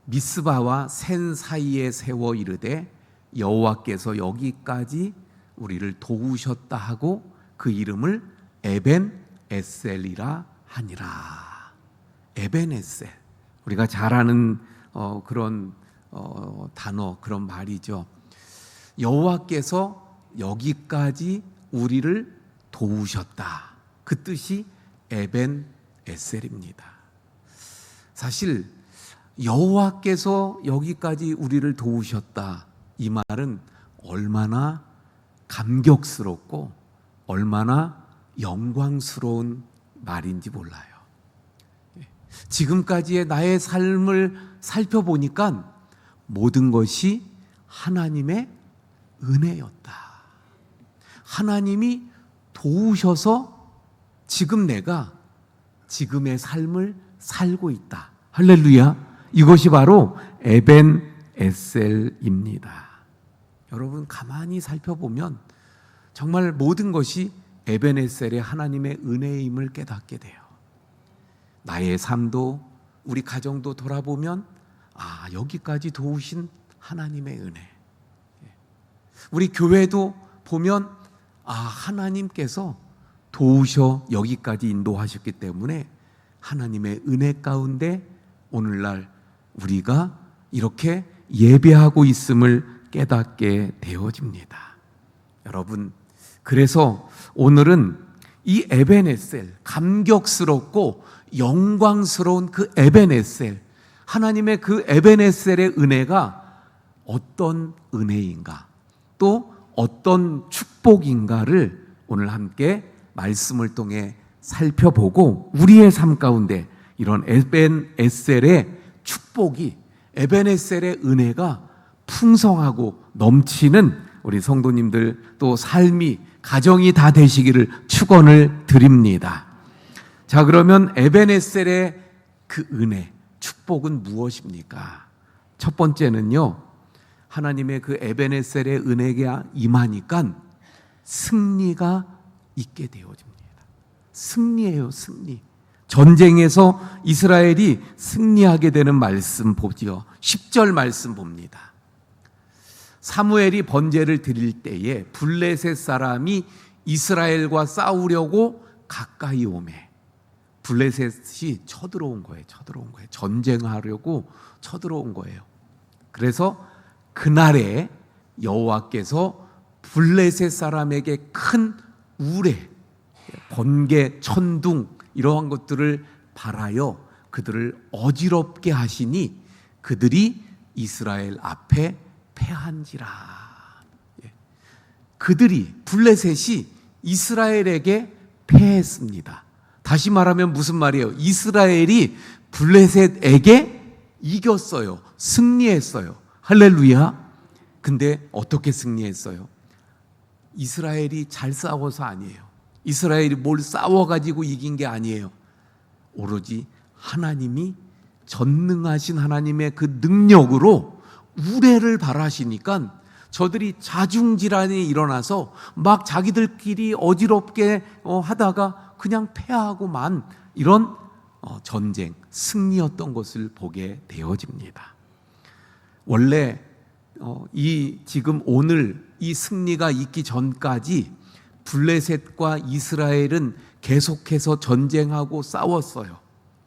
미스바와 센 사이에 세워 이르되 여호와께서 여기까지 우리를 도우셨다 하고 그 이름을 에벤에셀이라 하니라. 에벤에셀, 우리가 잘 아는 그런 단어, 그런 말이죠. 여호와께서 여기까지 우리를 도우셨다, 그 뜻이 에벤에셀입니다. 사실 여호와께서 여기까지 우리를 도우셨다, 이 말은 얼마나 감격스럽고 얼마나 영광스러운 말인지 몰라요. 지금까지의 나의 삶을 살펴보니까 모든 것이 하나님의 은혜였다. 하나님이 도우셔서 지금 내가 지금의 삶을 살고 있다. 할렐루야. 이것이 바로 에벤에셀입니다. 여러분, 가만히 살펴보면 정말 모든 것이 에벤에셀의 하나님의 은혜임을 깨닫게 돼요. 나의 삶도 우리 가정도 돌아보면 여기까지 도우신 하나님의 은혜. 우리 교회도 보면 하나님께서 도우셔 여기까지 인도하셨기 때문에 하나님의 은혜 가운데 오늘날 우리가 이렇게 예배하고 있음을 깨닫게 되어집니다. 여러분, 그래서 오늘은 이 에벤에셀, 감격스럽고 영광스러운 그 에벤에셀, 하나님의 그 에벤에셀의 은혜가 어떤 은혜인가, 또 어떤 축복인가를 오늘 함께 말씀을 통해 살펴보고 우리의 삶 가운데 이런 에벤에셀의 축복이, 에벤에셀의 은혜가 풍성하고 넘치는 우리 성도님들 또 삶이, 가정이 다 되시기를 축원을 드립니다. 자, 그러면 에벤에셀의 그 은혜, 축복은 무엇입니까? 첫 번째는요, 하나님의 그 에벤에셀의 은혜가 임하니까 승리가 있게 되어집니다. 승리예요, 승리. 전쟁에서 이스라엘이 승리하게 되는 말씀 보지요. 10절 말씀 봅니다. 사무엘이 번제를 드릴 때에 블레셋 사람이 이스라엘과 싸우려고 가까이 오매. 블레셋이 쳐들어온 거예요. 전쟁하려고 쳐들어온 거예요. 그래서 그날에 여호와께서 블레셋 사람에게 큰 우레, 번개, 천둥 이러한 것들을 발하여 그들을 어지럽게 하시니 그들이 이스라엘 앞에 패한지라. 그들이, 블레셋이 이스라엘에게 패했습니다. 다시 말하면 무슨 말이에요? 이스라엘이 블레셋에게 이겼어요. 승리했어요. 할렐루야. 근데 어떻게 승리했어요? 이스라엘이 잘 싸워서 아니에요. 이스라엘이 뭘 싸워가지고 이긴 게 아니에요. 오로지 하나님이, 전능하신 하나님의 그 능력으로 우레를 발하시니까 저들이 자중질환이 일어나서 막 자기들끼리 어지럽게 하다가 그냥 패하고만 이런 전쟁, 승리였던 것을 보게 되어집니다. 원래 지금 오늘 이 승리가 있기 전까지 블레셋과 이스라엘은 계속해서 전쟁하고 싸웠어요.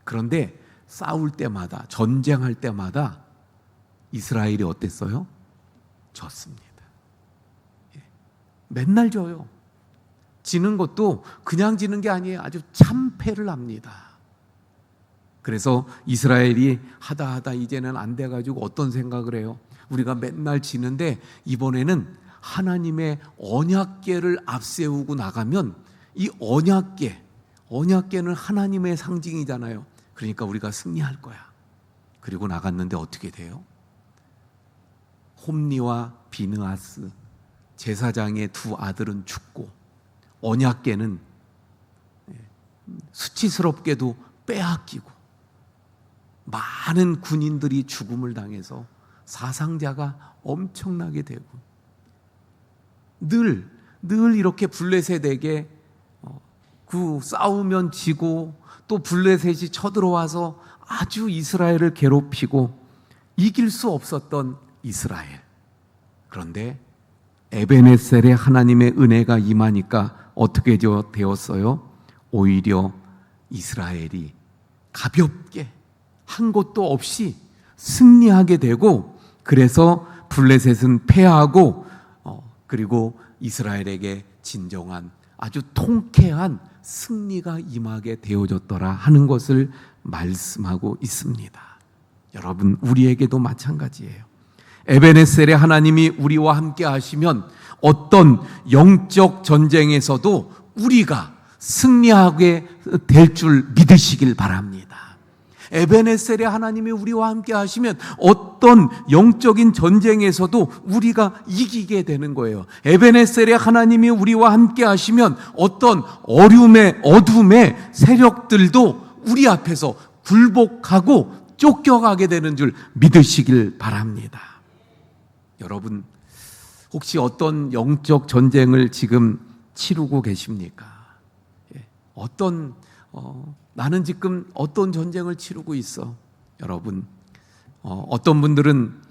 그런데 싸울 때마다, 전쟁할 때마다 이스라엘이 어땠어요? 졌습니다. 맨날 져요. 지는 것도 그냥 지는 게 아니에요. 아주 참패를 합니다. 그래서 이스라엘이 하다 이제는 안 돼가지고 어떤 생각을 해요? 우리가 맨날 지는데 이번에는 하나님의 언약궤를 앞세우고 나가면 이 언약궤는 하나님의 상징이잖아요. 그러니까 우리가 승리할 거야. 그리고 나갔는데 어떻게 돼요? 홈리와 비느하스 제사장의 두 아들은 죽고 언약궤는 수치스럽게도 빼앗기고 많은 군인들이 죽음을 당해서 사상자가 엄청나게 되고 늘 이렇게 블레셋에게 그 싸우면 지고 또 블레셋이 쳐들어와서 아주 이스라엘을 괴롭히고 이길 수 없었던 이스라엘. 그런데 에베네셀에 하나님의 은혜가 임하니까 어떻게 되었어요? 오히려 이스라엘이 가볍게 한 것도 없이 승리하게 되고 그래서 블레셋은 패하고 그리고 이스라엘에게 진정한 아주 통쾌한 승리가 임하게 되어졌더라 하는 것을 말씀하고 있습니다. 여러분, 우리에게도 마찬가지예요. 에베네셀의 하나님이 우리와 함께 하시면 어떤 영적 전쟁에서도 우리가 승리하게 될 줄 믿으시길 바랍니다. 에베네셀의 하나님이 우리와 함께 하시면 어떤 영적인 전쟁에서도 우리가 이기게 되는 거예요. 에베네셀의 하나님이 우리와 함께 하시면 어떤 어둠의 세력들도 우리 앞에서 굴복하고 쫓겨가게 되는 줄 믿으시길 바랍니다. 여러분, 혹시 어떤 영적 전쟁을 지금 치르고 계십니까? 나는 지금 어떤 전쟁을 치르고 있어? 여러분, 어떤 분들은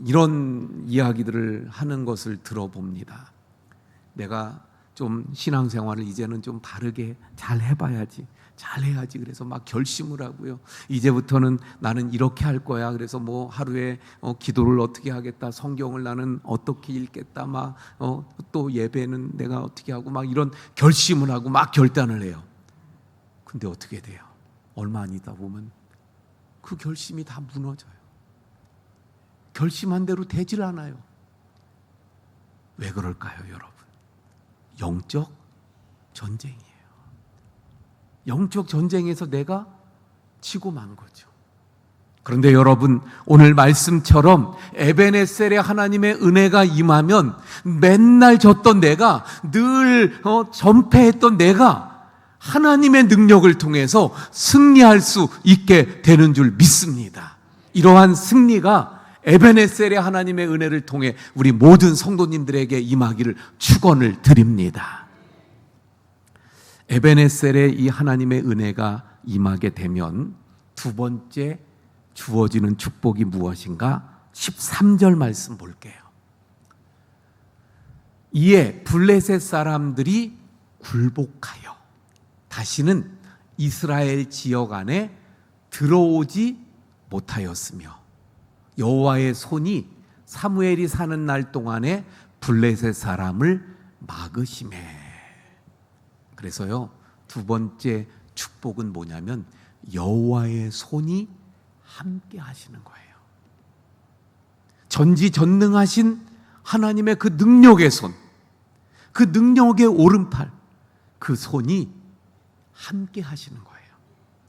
이런 이야기들을 하는 것을 들어봅니다. 내가 좀 신앙생활을 이제는 좀 바르게 잘 해봐야지, 잘해야지. 그래서 막 결심을 하고요. 이제부터는 나는 이렇게 할 거야. 그래서 뭐 하루에 기도를 어떻게 하겠다, 성경을 나는 어떻게 읽겠다, 막 또 예배는 내가 어떻게 하고 막 이런 결심을 하고 막 결단을 해요. 근데 어떻게 돼요? 얼마 아니다 보면 그 결심이 다 무너져요. 결심한 대로 되질 않아요. 왜 그럴까요, 여러분? 영적 전쟁이에요. 영적 전쟁에서 내가 지고 만 거죠. 그런데 여러분, 오늘 말씀처럼 에베네셀의 하나님의 은혜가 임하면 맨날 졌던 내가, 늘 전패했던 내가 하나님의 능력을 통해서 승리할 수 있게 되는 줄 믿습니다. 이러한 승리가 에베네셀의 하나님의 은혜를 통해 우리 모든 성도님들에게 임하기를 축원을 드립니다. 에베네셀의 이 하나님의 은혜가 임하게 되면 두 번째 주어지는 축복이 무엇인가? 13절 말씀 볼게요. 이에 블레셋 사람들이 굴복하여 다시는 이스라엘 지역 안에 들어오지 못하였으며 여호와의 손이 사무엘이 사는 날 동안에 블레셋 사람을 막으시매. 그래서요, 두 번째 축복은 뭐냐면 여호와의 손이 함께 하시는 거예요. 전지전능하신 하나님의 그 능력의 손, 그 능력의 오른팔, 그 손이 함께 하시는 거예요.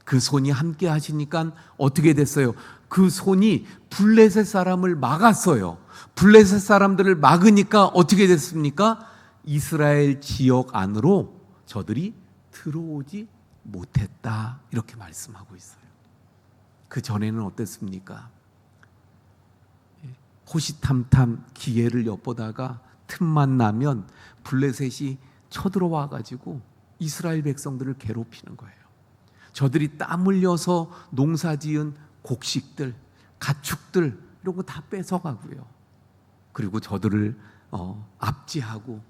그 손이 함께 하시니까 어떻게 됐어요? 그 손이 블레셋 사람을 막았어요. 블레셋 사람들을 막으니까 어떻게 됐습니까? 이스라엘 지역 안으로 저들이 들어오지 못했다, 이렇게 말씀하고 있어요. 그 전에는 어땠습니까? 호시탐탐 기회를 엿보다가 틈만 나면 블레셋이 쳐들어와 가지고 이스라엘 백성들을 괴롭히는 거예요. 저들이 땀 흘려서 농사지은 곡식들, 가축들 이런 거 다 뺏어가고요. 그리고 저들을 압제하고,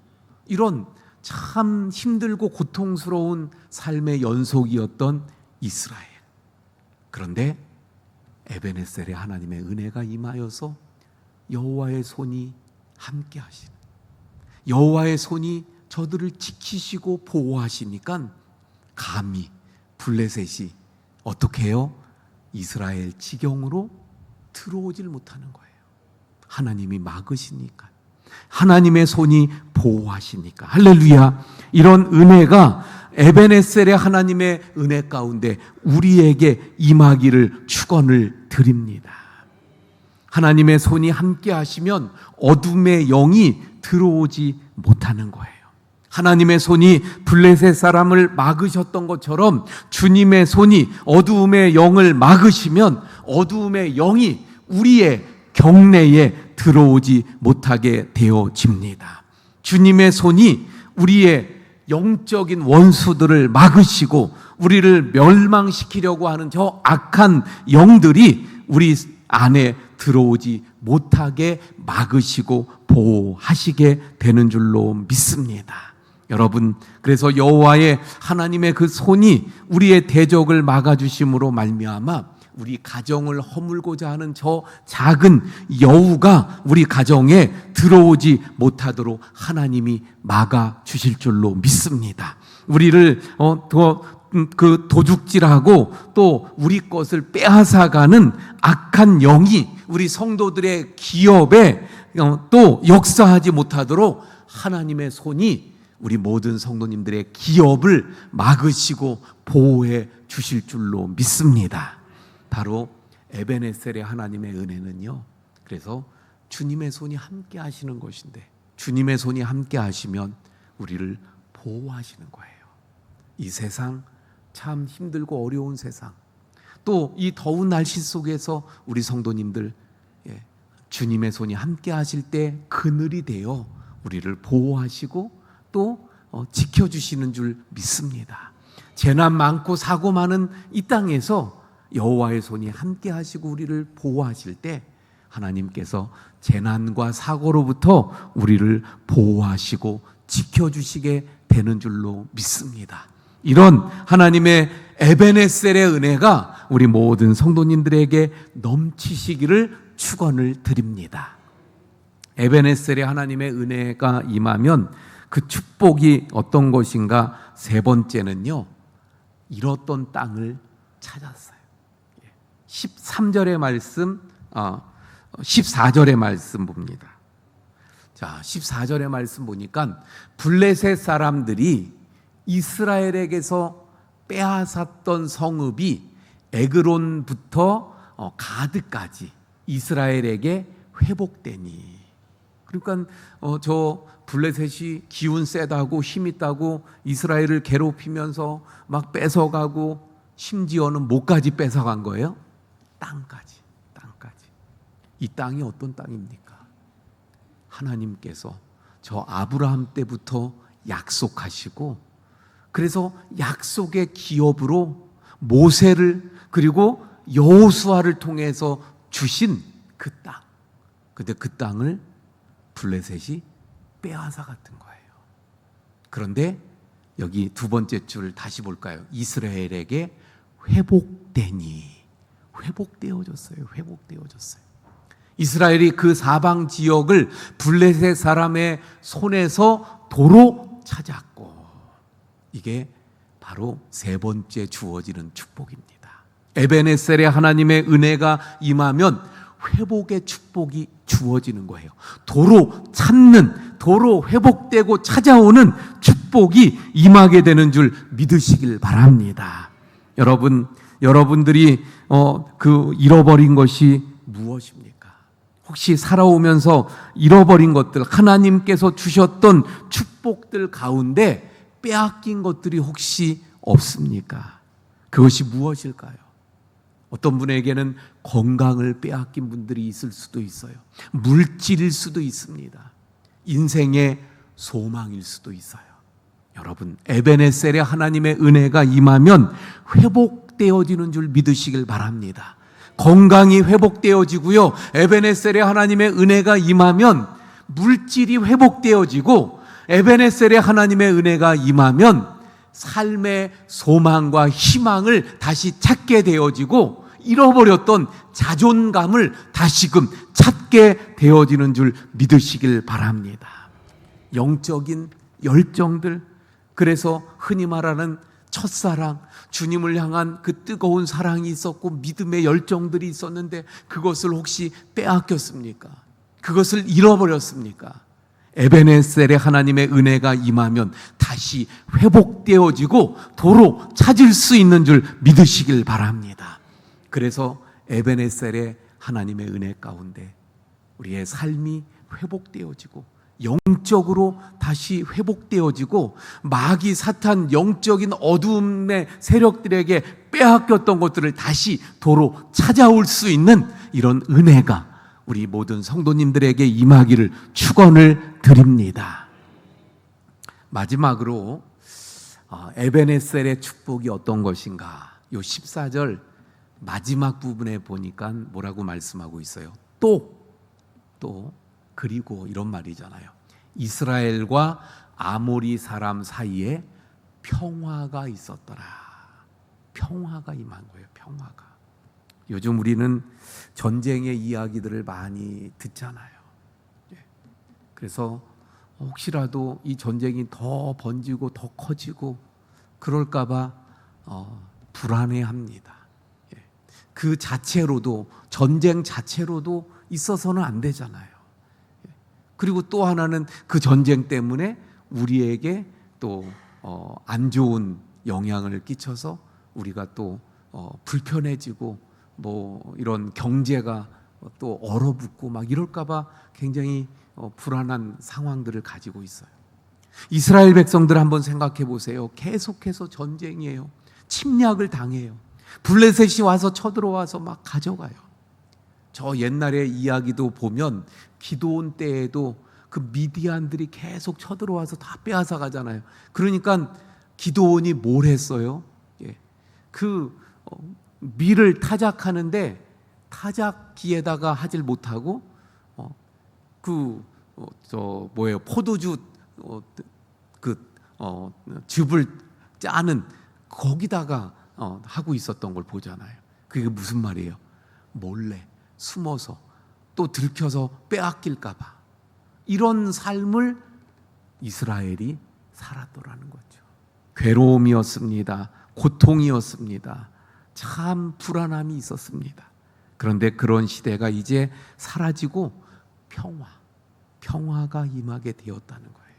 이런 참 힘들고 고통스러운 삶의 연속이었던 이스라엘. 그런데 에베네셀의 하나님의 은혜가 임하여서 여호와의 손이 함께 하시는, 여호와의 손이 저들을 지키시고 보호하시니까 감히 블레셋이 어떻게 해요? 이스라엘 지경으로 들어오질 못하는 거예요. 하나님이 막으시니까, 하나님의 손이 보호하시니까. 할렐루야. 이런 은혜가 에베네셀의 하나님의 은혜 가운데 우리에게 임하기를 축원을 드립니다. 하나님의 손이 함께 하시면 어둠의 영이 들어오지 못하는 거예요. 하나님의 손이 블레셋 사람을 막으셨던 것처럼 주님의 손이 어두움의 영을 막으시면 어두움의 영이 우리의 경내에 들어오지 못하게 되어집니다. 주님의 손이 우리의 영적인 원수들을 막으시고 우리를 멸망시키려고 하는 저 악한 영들이 우리 안에 들어오지 못하게 막으시고 보호하시게 되는 줄로 믿습니다. 여러분, 그래서 여호와의 하나님의 그 손이 우리의 대적을 막아주심으로 말미암아 우리 가정을 허물고자 하는 저 작은 여우가 우리 가정에 들어오지 못하도록 하나님이 막아주실 줄로 믿습니다. 우리를 그 도둑질하고 또 우리 것을 빼앗아가는 악한 영이 우리 성도들의 기업에 또 역사하지 못하도록 하나님의 손이 우리 모든 성도님들의 기업을 막으시고 보호해 주실 줄로 믿습니다. 바로 에베네셀의 하나님의 은혜는요, 그래서 주님의 손이 함께 하시는 것인데, 주님의 손이 함께 하시면 우리를 보호하시는 거예요. 이 세상 참 힘들고 어려운 세상, 또 이 더운 날씨 속에서 우리 성도님들 주님의 손이 함께 하실 때 그늘이 되어 우리를 보호하시고 또 지켜주시는 줄 믿습니다. 재난 많고 사고 많은 이 땅에서 여호와의 손이 함께 하시고 우리를 보호하실 때 하나님께서 재난과 사고로부터 우리를 보호하시고 지켜주시게 되는 줄로 믿습니다. 이런 하나님의 에베네셀의 은혜가 우리 모든 성도님들에게 넘치시기를 축원을 드립니다. 에베네셀의 하나님의 은혜가 임하면 그 축복이 어떤 것인가? 세 번째는요, 잃었던 땅을 찾았어요. 13절의 말씀, 14절의 말씀 봅니다. 자, 14절의 말씀 보니까 블레셋 사람들이 이스라엘에게서 빼앗았던 성읍이 에그론부터 가드까지 이스라엘에게 회복되니. 그러니까 저 블레셋이 기운 세다고 힘 있다고 이스라엘을 괴롭히면서 막 뺏어가고 심지어는 뭐까지 뺏어간 거예요? 땅까지. 이 땅이 어떤 땅입니까? 하나님께서 저 아브라함 때부터 약속하시고, 그래서 약속의 기업으로 모세를 그리고 여호수아를 통해서 주신 그 땅. 근데 그 땅을 블레셋이 빼앗아 갔던 거예요. 그런데 여기 두 번째 줄 다시 볼까요? 이스라엘에게 회복되어졌어요. 이스라엘이 그 사방 지역을 블레셋 사람의 손에서 도로 찾았고, 이게 바로 세 번째 주어지는 축복입니다. 에베네셀의 하나님의 은혜가 임하면 회복의 축복이 주어지는 거예요. 도로 찾는, 도로 회복되고 찾아오는 축복이 임하게 되는 줄 믿으시길 바랍니다. 여러분들이 그 잃어버린 것이 무엇입니까? 혹시 살아오면서 잃어버린 것들, 하나님께서 주셨던 축복들 가운데 빼앗긴 것들이 혹시 없습니까? 그것이 무엇일까요? 어떤 분에게는 건강을 빼앗긴 분들이 있을 수도 있어요. 물질일 수도 있습니다. 인생의 소망일 수도 있어요. 여러분, 에베네셀의 하나님의 은혜가 임하면 회복되어지는 줄 믿으시길 바랍니다. 건강이 회복되어지고요, 에베네셀의 하나님의 은혜가 임하면 물질이 회복되어지고, 에베네셀의 하나님의 은혜가 임하면 삶의 소망과 희망을 다시 찾게 되어지고, 잃어버렸던 자존감을 다시금 찾게 되어지는 줄 믿으시길 바랍니다. 영적인 열정들, 그래서 흔히 말하는 첫사랑, 주님을 향한 그 뜨거운 사랑이 있었고 믿음의 열정들이 있었는데 그것을 혹시 빼앗겼습니까? 그것을 잃어버렸습니까? 에베네셀의 하나님의 은혜가 임하면 다시 회복되어지고 도로 찾을 수 있는 줄 믿으시길 바랍니다. 그래서 에베네셀의 하나님의 은혜 가운데 우리의 삶이 회복되어지고 영적으로 다시 회복되어지고 마귀 사탄 영적인 어두움의 세력들에게 빼앗겼던 것들을 다시 도로 찾아올 수 있는 이런 은혜가 우리 모든 성도님들에게 임하기를 축원을 드립니다. 마지막으로 에베네셀의 축복이 어떤 것인가? 요 14절 마지막 부분에 보니까 뭐라고 말씀하고 있어요? 또 그리고 이런 말이잖아요. 이스라엘과 아모리 사람 사이에 평화가 있었더라. 평화가 임한 거예요. 평화가. 요즘 우리는 전쟁의 이야기들을 많이 듣잖아요. 그래서 혹시라도 이 전쟁이 더 번지고 더 커지고 그럴까 봐 불안해합니다. 그 자체로도, 전쟁 자체로도 있어서는 안 되잖아요. 그리고 또 하나는 그 전쟁 때문에 우리에게 또 안 좋은 영향을 끼쳐서 우리가 또 불편해지고 뭐 이런 경제가 또 얼어붙고 막 이럴까 봐 굉장히 불안한 상황들을 가지고 있어요. 이스라엘 백성들 한번 생각해 보세요. 계속해서 전쟁이에요. 침략을 당해요. 블레셋이 와서 쳐들어와서 막 가져가요. 저 옛날의 이야기도 보면 기드온 때에도 그 미디안들이 계속 쳐들어와서 다 빼앗아 가잖아요. 그러니까 기드온이 뭘 했어요? 그 밀을 타작하는데 타작기에다가 하질 못하고 포도주 즙을 짜는 거기다가 하고 있었던 걸 보잖아요. 그게 무슨 말이에요? 몰래 숨어서 또 들켜서 빼앗길까 봐 이런 삶을 이스라엘이 살았더라는 거죠. 괴로움이었습니다. 고통이었습니다. 참 불안함이 있었습니다. 그런데 그런 시대가 이제 사라지고 평화가 임하게 되었다는 거예요.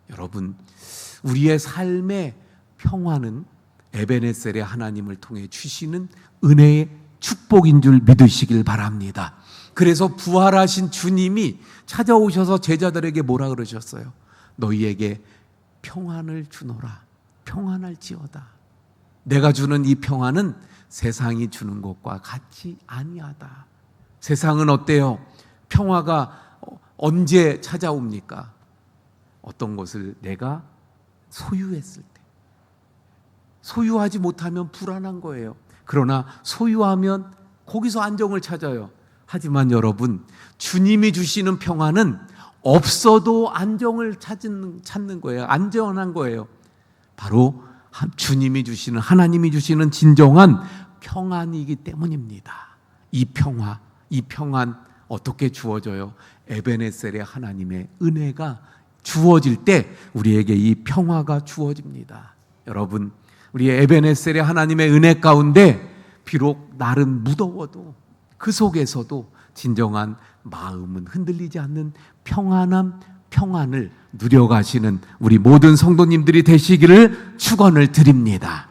여러분, 우리의 삶의 평화는 에베네셀의 하나님을 통해 주시는 은혜의 축복인 줄 믿으시길 바랍니다. 그래서 부활하신 주님이 찾아오셔서 제자들에게 뭐라 그러셨어요? 너희에게 평안을 주노라. 평안할지어다. 내가 주는 이 평안은 세상이 주는 것과 같이 아니하다. 세상은 어때요? 평화가 언제 찾아옵니까? 어떤 것을 내가 소유했을 때. 소유하지 못하면 불안한 거예요. 그러나 소유하면 거기서 안정을 찾아요. 하지만 여러분, 주님이 주시는 평안은 없어도 안정을 찾는 거예요. 안전한 거예요. 바로 주님이 주시는, 하나님이 주시는 진정한 평안이기 때문입니다. 이 평안 어떻게 주어져요? 에베네셀의 하나님의 은혜가 주어질 때 우리에게 이 평화가 주어집니다. 여러분, 우리 에베네셀의 하나님의 은혜 가운데 비록 날은 무더워도 그 속에서도 진정한 마음은 흔들리지 않는 평안을 누려가시는 우리 모든 성도님들이 되시기를 축원을 드립니다.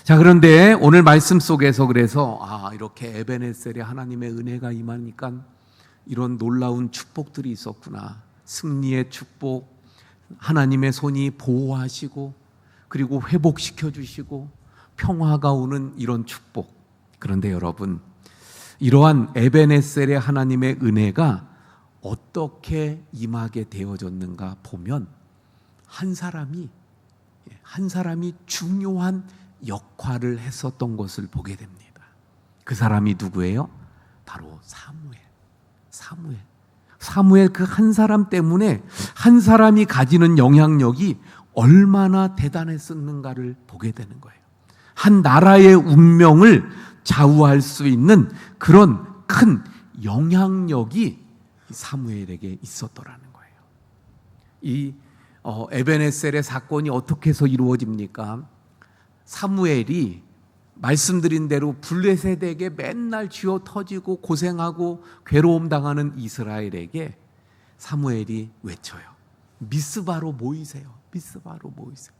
자, 그런데 오늘 말씀 속에서 그래서 이렇게 에베네셀의 하나님의 은혜가 임하니까 이런 놀라운 축복들이 있었구나. 승리의 축복, 하나님의 손이 보호하시고 그리고 회복시켜 주시고 평화가 오는 이런 축복. 그런데 여러분, 이러한 에베네셀의 하나님의 은혜가 어떻게 임하게 되어졌는가 보면 한 사람이 중요한 역할을 했었던 것을 보게 됩니다. 그 사람이 누구예요? 바로 사무엘 그 한 사람 때문에 한 사람이 가지는 영향력이 얼마나 대단했었는가를 보게 되는 거예요. 한 나라의 운명을 좌우할 수 있는 그런 큰 영향력이 사무엘에게 있었더라는 거예요. 이 에베네셀의 사건이 어떻게 해서 이루어집니까? 사무엘이 말씀드린 대로 블레셋에게 맨날 쥐어 터지고 고생하고 괴로움 당하는 이스라엘에게 사무엘이 외쳐요. 미스바로 모이세요. 미스바로 모이세요.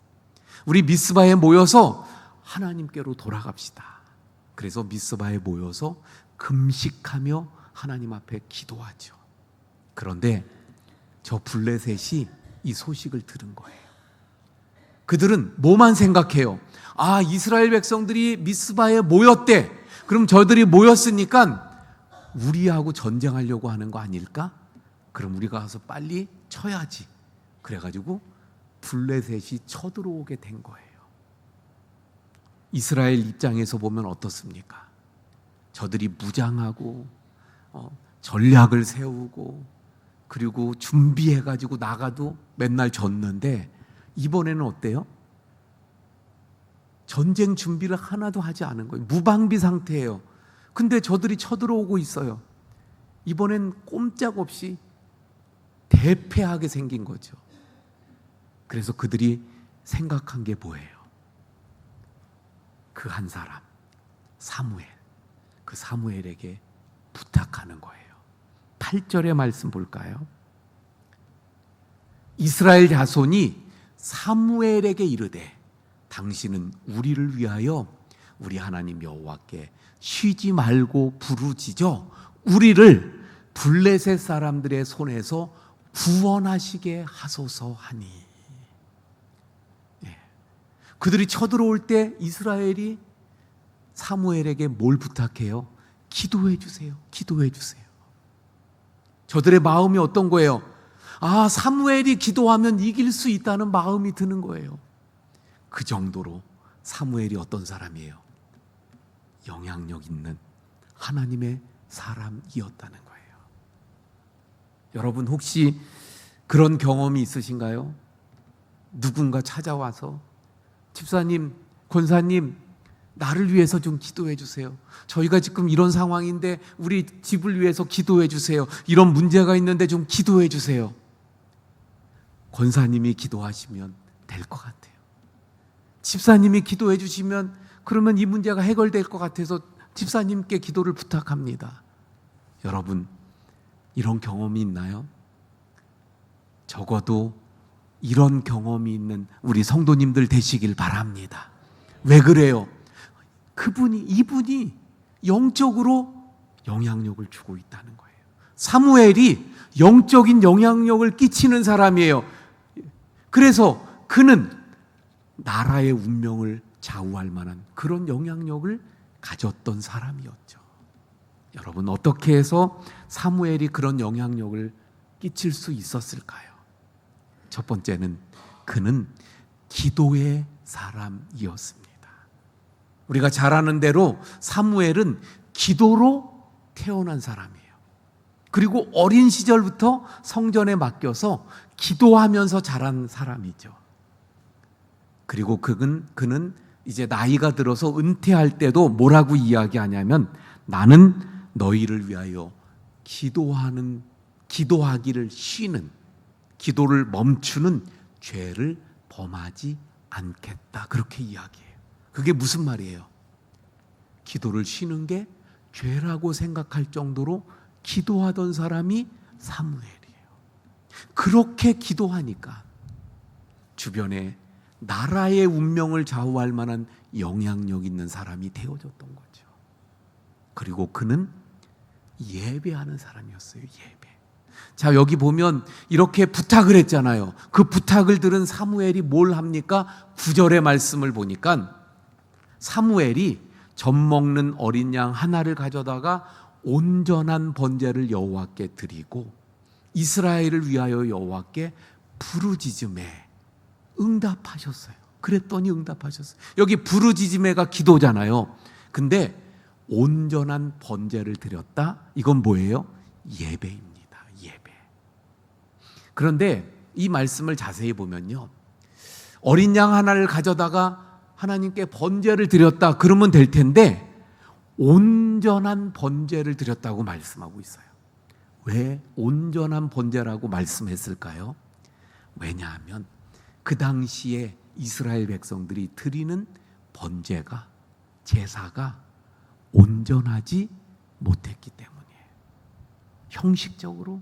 우리 미스바에 모여서 하나님께로 돌아갑시다. 그래서 미스바에 모여서 금식하며 하나님 앞에 기도하죠. 그런데 저 블레셋이 이 소식을 들은 거예요. 그들은 뭐만 생각해요? 아, 이스라엘 백성들이 미스바에 모였대. 그럼 저들이 모였으니까 우리하고 전쟁하려고 하는 거 아닐까? 그럼 우리가 가서 빨리 쳐야지. 그래가지고 블레셋이 쳐들어오게 된 거예요. 이스라엘 입장에서 보면 어떻습니까? 저들이 무장하고 전략을 세우고 그리고 준비해가지고 나가도 맨날 졌는데 이번에는 어때요? 전쟁 준비를 하나도 하지 않은 거예요. 무방비 상태예요. 근데 저들이 쳐들어오고 있어요. 이번엔 꼼짝없이 대패하게 생긴 거죠. 그래서 그들이 생각한 게 뭐예요? 그 한 사람, 사무엘. 그 사무엘에게 부탁하는 거예요. 8절의 말씀 볼까요? 이스라엘 자손이 사무엘에게 이르되 당신은 우리를 위하여 우리 하나님 여호와께 쉬지 말고 부르짖어 우리를 블레셋 사람들의 손에서 구원하시게 하소서 하니. 그들이 쳐들어올 때 이스라엘이 사무엘에게 뭘 부탁해요? 기도해 주세요. 기도해 주세요. 저들의 마음이 어떤 거예요? 아, 사무엘이 기도하면 이길 수 있다는 마음이 드는 거예요. 그 정도로 사무엘이 어떤 사람이에요? 영향력 있는 하나님의 사람이었다는 거예요. 여러분 혹시 그런 경험이 있으신가요? 누군가 찾아와서 집사님, 권사님, 나를 위해서 좀 기도해 주세요. 저희가 지금 이런 상황인데 우리 집을 위해서 기도해 주세요. 이런 문제가 있는데 좀 기도해 주세요. 권사님이 기도하시면 될 것 같아요. 집사님이 기도해 주시면 그러면 이 문제가 해결될 것 같아서 집사님께 기도를 부탁합니다. 여러분, 이런 경험이 있나요? 적어도 이런 경험이 있는 우리 성도님들 되시길 바랍니다. 왜 그래요? 이분이 영적으로 영향력을 주고 있다는 거예요. 사무엘이 영적인 영향력을 끼치는 사람이에요. 그래서 그는 나라의 운명을 좌우할 만한 그런 영향력을 가졌던 사람이었죠. 여러분, 어떻게 해서 사무엘이 그런 영향력을 끼칠 수 있었을까요? 첫 번째는 그는 기도의 사람이었습니다. 우리가 잘 아는 대로 사무엘은 기도로 태어난 사람이에요. 그리고 어린 시절부터 성전에 맡겨서 기도하면서 자란 사람이죠. 그리고 그는 이제 나이가 들어서 은퇴할 때도 뭐라고 이야기하냐면 나는 너희를 위하여 기도하기를 쉬는, 기도를 멈추는 죄를 범하지 않겠다. 그렇게 이야기해요. 그게 무슨 말이에요? 기도를 쉬는 게 죄라고 생각할 정도로 기도하던 사람이 사무엘이에요. 그렇게 기도하니까 주변에 나라의 운명을 좌우할 만한 영향력 있는 사람이 되어졌던 거죠. 그리고 그는 예배하는 사람이었어요. 예배. 자, 여기 보면 이렇게 부탁을 했잖아요. 그 부탁을 들은 사무엘이 뭘 합니까? 9절의 말씀을 보니까 사무엘이 젖 먹는 어린 양 하나를 가져다가 온전한 번제를 여호와께 드리고 이스라엘을 위하여 여호와께 부르짖음에 응답하셨어요. 그랬더니 응답하셨어요. 여기 부르짖음에가 기도잖아요. 근데 온전한 번제를 드렸다. 이건 뭐예요? 예배입니다. 예배. 그런데 이 말씀을 자세히 보면요, 어린 양 하나를 가져다가 하나님께 번제를 드렸다 그러면 될 텐데 온전한 번제를 드렸다고 말씀하고 있어요. 왜 온전한 번제라고 말씀했을까요? 왜냐하면 그 당시에 이스라엘 백성들이 드리는 번제가, 제사가 온전하지 못했기 때문이에요. 형식적으로,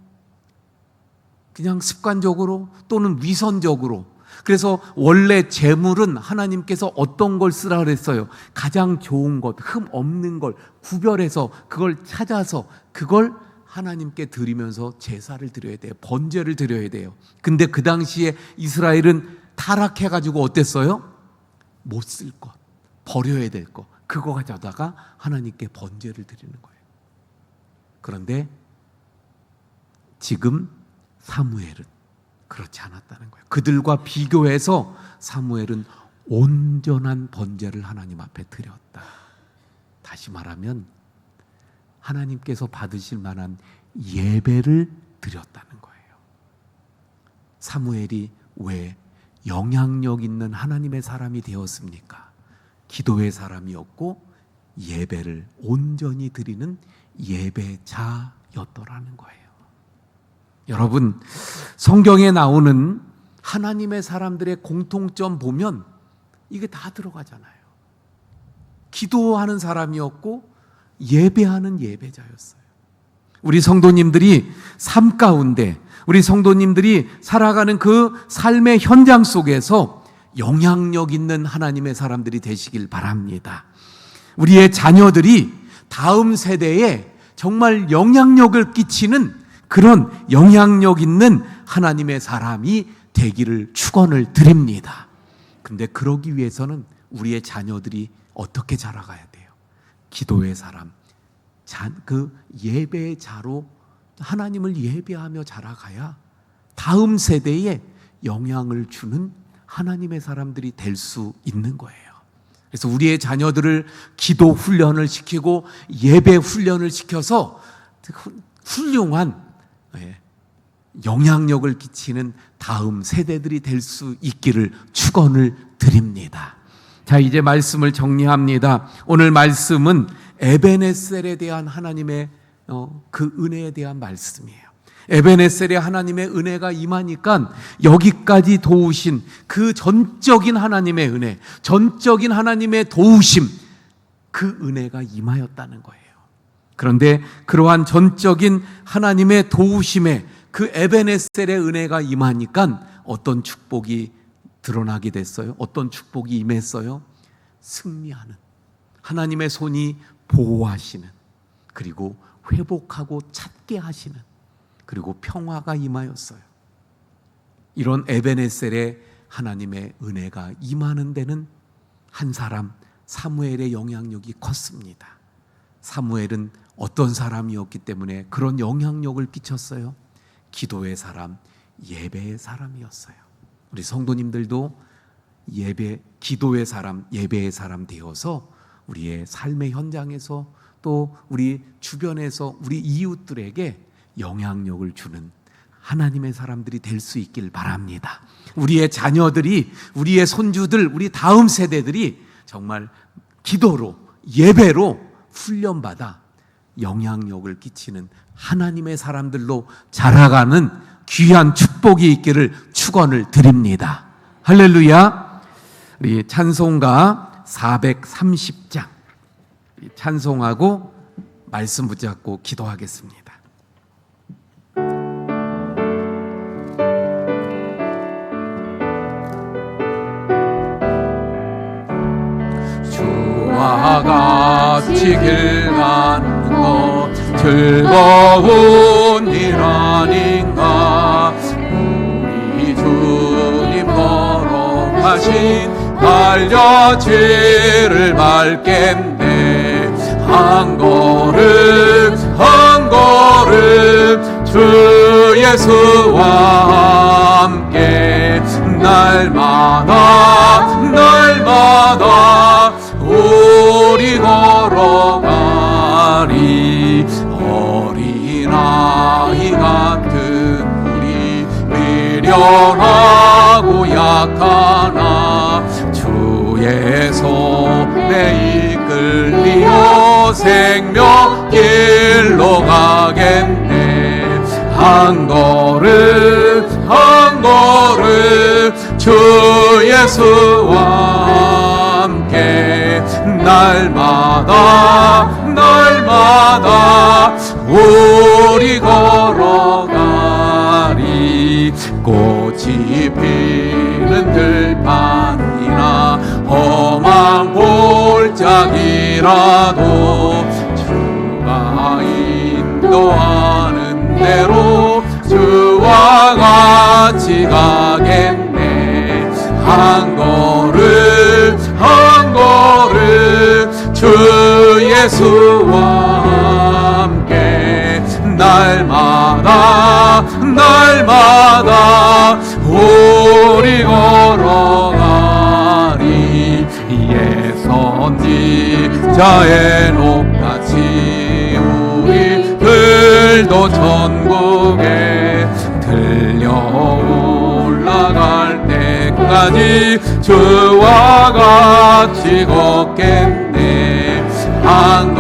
그냥 습관적으로 또는 위선적으로. 그래서 원래 제물은 하나님께서 어떤 걸 쓰라 그랬어요? 가장 좋은 것, 흠 없는 걸 구별해서 그걸 찾아서 그걸 하나님께 드리면서 제사를 드려야 돼요. 번제를 드려야 돼요. 근데 그 당시에 이스라엘은 타락해가지고 어땠어요? 못 쓸 것, 버려야 될 것, 그거 가져다가 하나님께 번제를 드리는 거예요. 그런데 지금 사무엘은 그렇지 않았다는 거예요. 그들과 비교해서 사무엘은 온전한 번제를 하나님 앞에 드렸다. 다시 말하면 하나님께서 받으실 만한 예배를 드렸다는 거예요. 사무엘이 왜 영향력 있는 하나님의 사람이 되었습니까? 기도의 사람이었고 예배를 온전히 드리는 예배자였더라는 거예요. 여러분, 성경에 나오는 하나님의 사람들의 공통점 보면 이게 다 들어가잖아요. 기도하는 사람이었고 예배하는 예배자였어요. 우리 성도님들이 삶 가운데, 우리 성도님들이 살아가는 그 삶의 현장 속에서 영향력 있는 하나님의 사람들이 되시길 바랍니다. 우리의 자녀들이 다음 세대에 정말 영향력을 끼치는 그런 영향력 있는 하나님의 사람이 되기를 축원을 드립니다. 근데 그러기 위해서는 우리의 자녀들이 어떻게 자라가야 돼요? 기도의 사람, 그 예배의 자로 하나님을 예배하며 자라가야 다음 세대에 영향을 주는 하나님의 사람들이 될 수 있는 거예요. 그래서 우리의 자녀들을 기도 훈련을 시키고 예배 훈련을 시켜서 훌륭한 영향력을 끼치는 다음 세대들이 될 수 있기를 축원을 드립니다. 자, 이제 말씀을 정리합니다. 오늘 말씀은 에베네셀에 대한 하나님의 그 은혜에 대한 말씀이에요. 에베네셀에 하나님의 은혜가 임하니까 여기까지 도우신 그 전적인 하나님의 은혜, 전적인 하나님의 도우심, 그 은혜가 임하였다는 거예요. 그런데 그러한 전적인 하나님의 도우심에 그 에베네셀의 은혜가 임하니까 어떤 축복이 드러나게 됐어요? 어떤 축복이 임했어요? 승리하는, 하나님의 손이 보호하시는, 그리고 회복하고 찾게 하시는, 그리고 평화가 임하였어요. 이런 에베네셀의 하나님의 은혜가 임하는 데는 한 사람 사무엘의 영향력이 컸습니다. 사무엘은 어떤 사람이었기 때문에 그런 영향력을 끼쳤어요? 기도의 사람, 예배의 사람이었어요. 우리 성도님들도 기도의 사람, 예배의 사람 되어서 우리의 삶의 현장에서 또 우리 주변에서 우리 이웃들에게 영향력을 주는 하나님의 사람들이 될 수 있길 바랍니다. 우리의 자녀들이, 우리의 손주들, 우리 다음 세대들이 정말 기도로, 예배로 훈련받아 영향력을 끼치는 하나님의 사람들로 자라가는 귀한 축복이 있기를 축원을 드립니다. 할렐루야. 우리 찬송가 430장 찬송하고 말씀 붙잡고 기도하겠습니다. 주와 같이 길 가는 것 즐거운 일 아닌가. 우리 주님 걸어가신 달려지를 밟겠네. 한 걸음 한 걸음 주 예수와 함께 날마다 날마다 우리 걸어가리. 어린아이 같은 우리 미련하고 약하나 주의 손에 이끌리어 생명길로 가겠네. 한 걸음 한 걸음 주 예수와 함께 날마다 우리 걸어가리. 꽃이 피는 들판이나 험한 골짜기라도 주가 인도하는 대로 주와 같이 가겠네. 한 걸음 주 예수와 함께 날마다 우리 걸어가리. 예 선지자의 높같이 우리들도 천국에 들려 올라갈 때까지 주와 같이 걷겠네. 한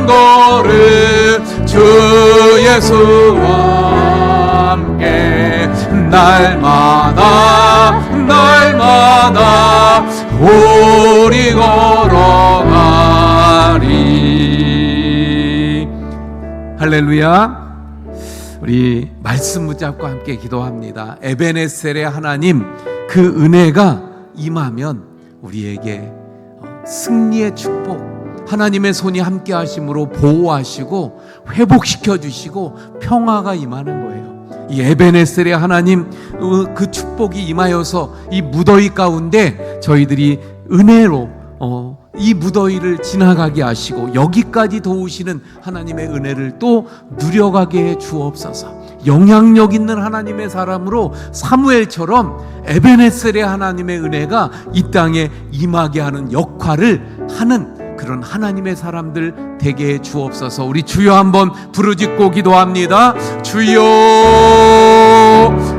걸음 주 예수와 함께 날마다 우리 걸어가리. 할렐루야. 우리 말씀 붙잡고 함께 기도합니다. 에베네셀의 하나님, 그 은혜가 임하면 우리에게 승리의 축복, 하나님의 손이 함께 하심으로 보호하시고 회복시켜 주시고 평화가 임하는 거예요. 이 에베네셀의 하나님, 그 축복이 임하여서 이 무더위 가운데 저희들이 은혜로 이 무더위를 지나가게 하시고 여기까지 도우시는 하나님의 은혜를 또 누려가게 해 주옵소서. 영향력 있는 하나님의 사람으로 사무엘처럼 에베네셀의 하나님의 은혜가 이 땅에 임하게 하는 역할을 하는 그런 하나님의 사람들 되게 해 주옵소서. 우리 주여 한번 부르짖고 기도합니다. 주여,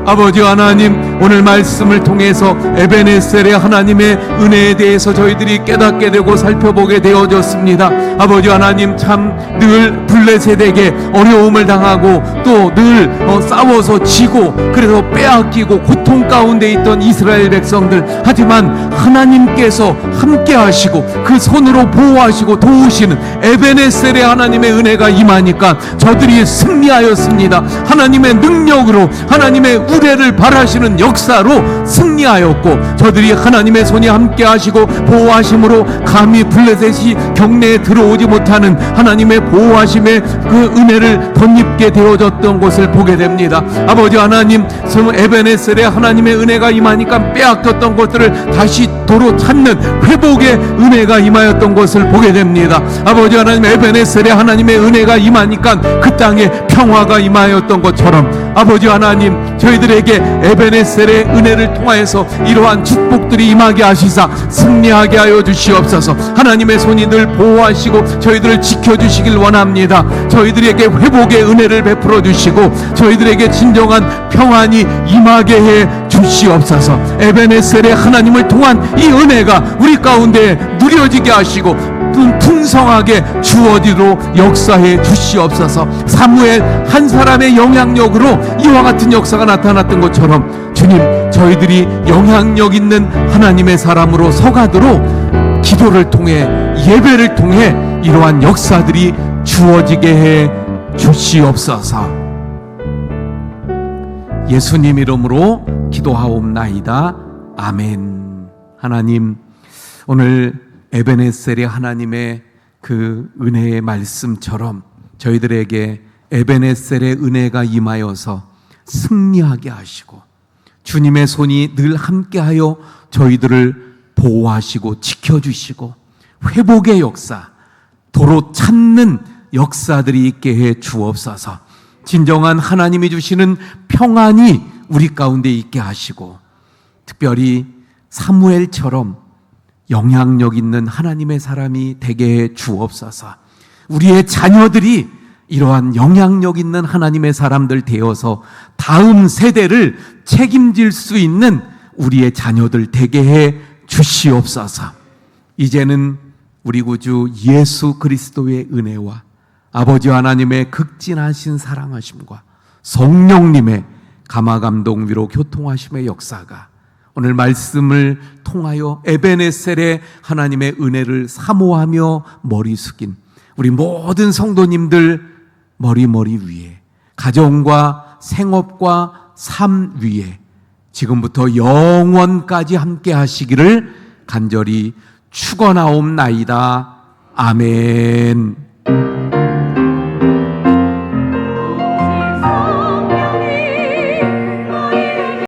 아버지 하나님, 오늘 말씀을 통해서 에베네셀의 하나님의 은혜에 대해서 저희들이 깨닫게 되고 살펴보게 되어졌습니다. 아버지 하나님, 참 늘 블레셋에게 어려움을 당하고 또 늘 싸워서 지고 그래서 빼앗기고 고통 가운데 있던 이스라엘 백성들, 하지만 하나님께서 함께 하시고 그 손으로 보호하시고 도우시는 에베네셀의 하나님의 은혜가 임하니까 저들이 승리하였습니다. 하나님의 능력으로, 하나님의 우레를 발하시는 역사로 승리하였고, 저들이 하나님의 손이 함께 하시고 보호하심으로 감히 블레셋이 경내에 들어오지 못하는 하나님의 보호하심의 그 은혜를 덧입게 되어졌던 것을 보게 됩니다. 아버지 하나님, 에베네셀의 하나님의 은혜가 임하니까 빼앗겼던 것들을 다시 도로 찾는 회복의 은혜가 임하였던 것을 보게 됩니다. 아버지 하나님, 에베네셀의 하나님의 은혜가 임하니까 그 땅에 평화가 임하였던 것처럼 아버지 하나님, 저희들에게 에베네셀의 은혜를 통하여서 이러한 축복들이 임하게 하시사 승리하게 하여 주시옵소서. 하나님의 손이 늘 보호하시고 저희들을 지켜주시길 원합니다. 저희들에게 회복의 은혜를 베풀어 주시고 저희들에게 진정한 평안이 임하게 해 주시옵소서. 에베네셀의 하나님을 통한 이 은혜가 우리 가운데 누려지게 하시고 풍성하게 주어지도록 역사해 주시옵소서. 사무엘 한 사람의 영향력으로 이와 같은 역사가 나타났던 것처럼 주님, 저희들이 영향력 있는 하나님의 사람으로 서가도록 기도를 통해, 예배를 통해 이러한 역사들이 주어지게 해 주시옵소서. 예수님 이름으로 기도하옵나이다. 아멘. 하나님, 오늘 에베네셀의 하나님의 그 은혜의 말씀처럼 저희들에게 에베네셀의 은혜가 임하여서 승리하게 하시고 주님의 손이 늘 함께하여 저희들을 보호하시고 지켜주시고 회복의 역사, 도로 찾는 역사들이 있게 해 주옵소서. 진정한 하나님이 주시는 평안이 우리 가운데 있게 하시고 특별히 사무엘처럼 영향력 있는 하나님의 사람이 되게 해 주옵소서. 우리의 자녀들이 이러한 영향력 있는 하나님의 사람들 되어서 다음 세대를 책임질 수 있는 우리의 자녀들 되게 해 주시옵소서. 이제는 우리 구주 예수 그리스도의 은혜와 아버지 하나님의 극진하신 사랑하심과 성령님의 가마 감동 위로 교통하심의 역사가 오늘 말씀을 통하여 에베네셀의 하나님의 은혜를 사모하며 머리 숙인 우리 모든 성도님들 머리 위에, 가정과 생업과 삶 위에 지금부터 영원까지 함께 하시기를 간절히 축원하옵나이다. 아멘.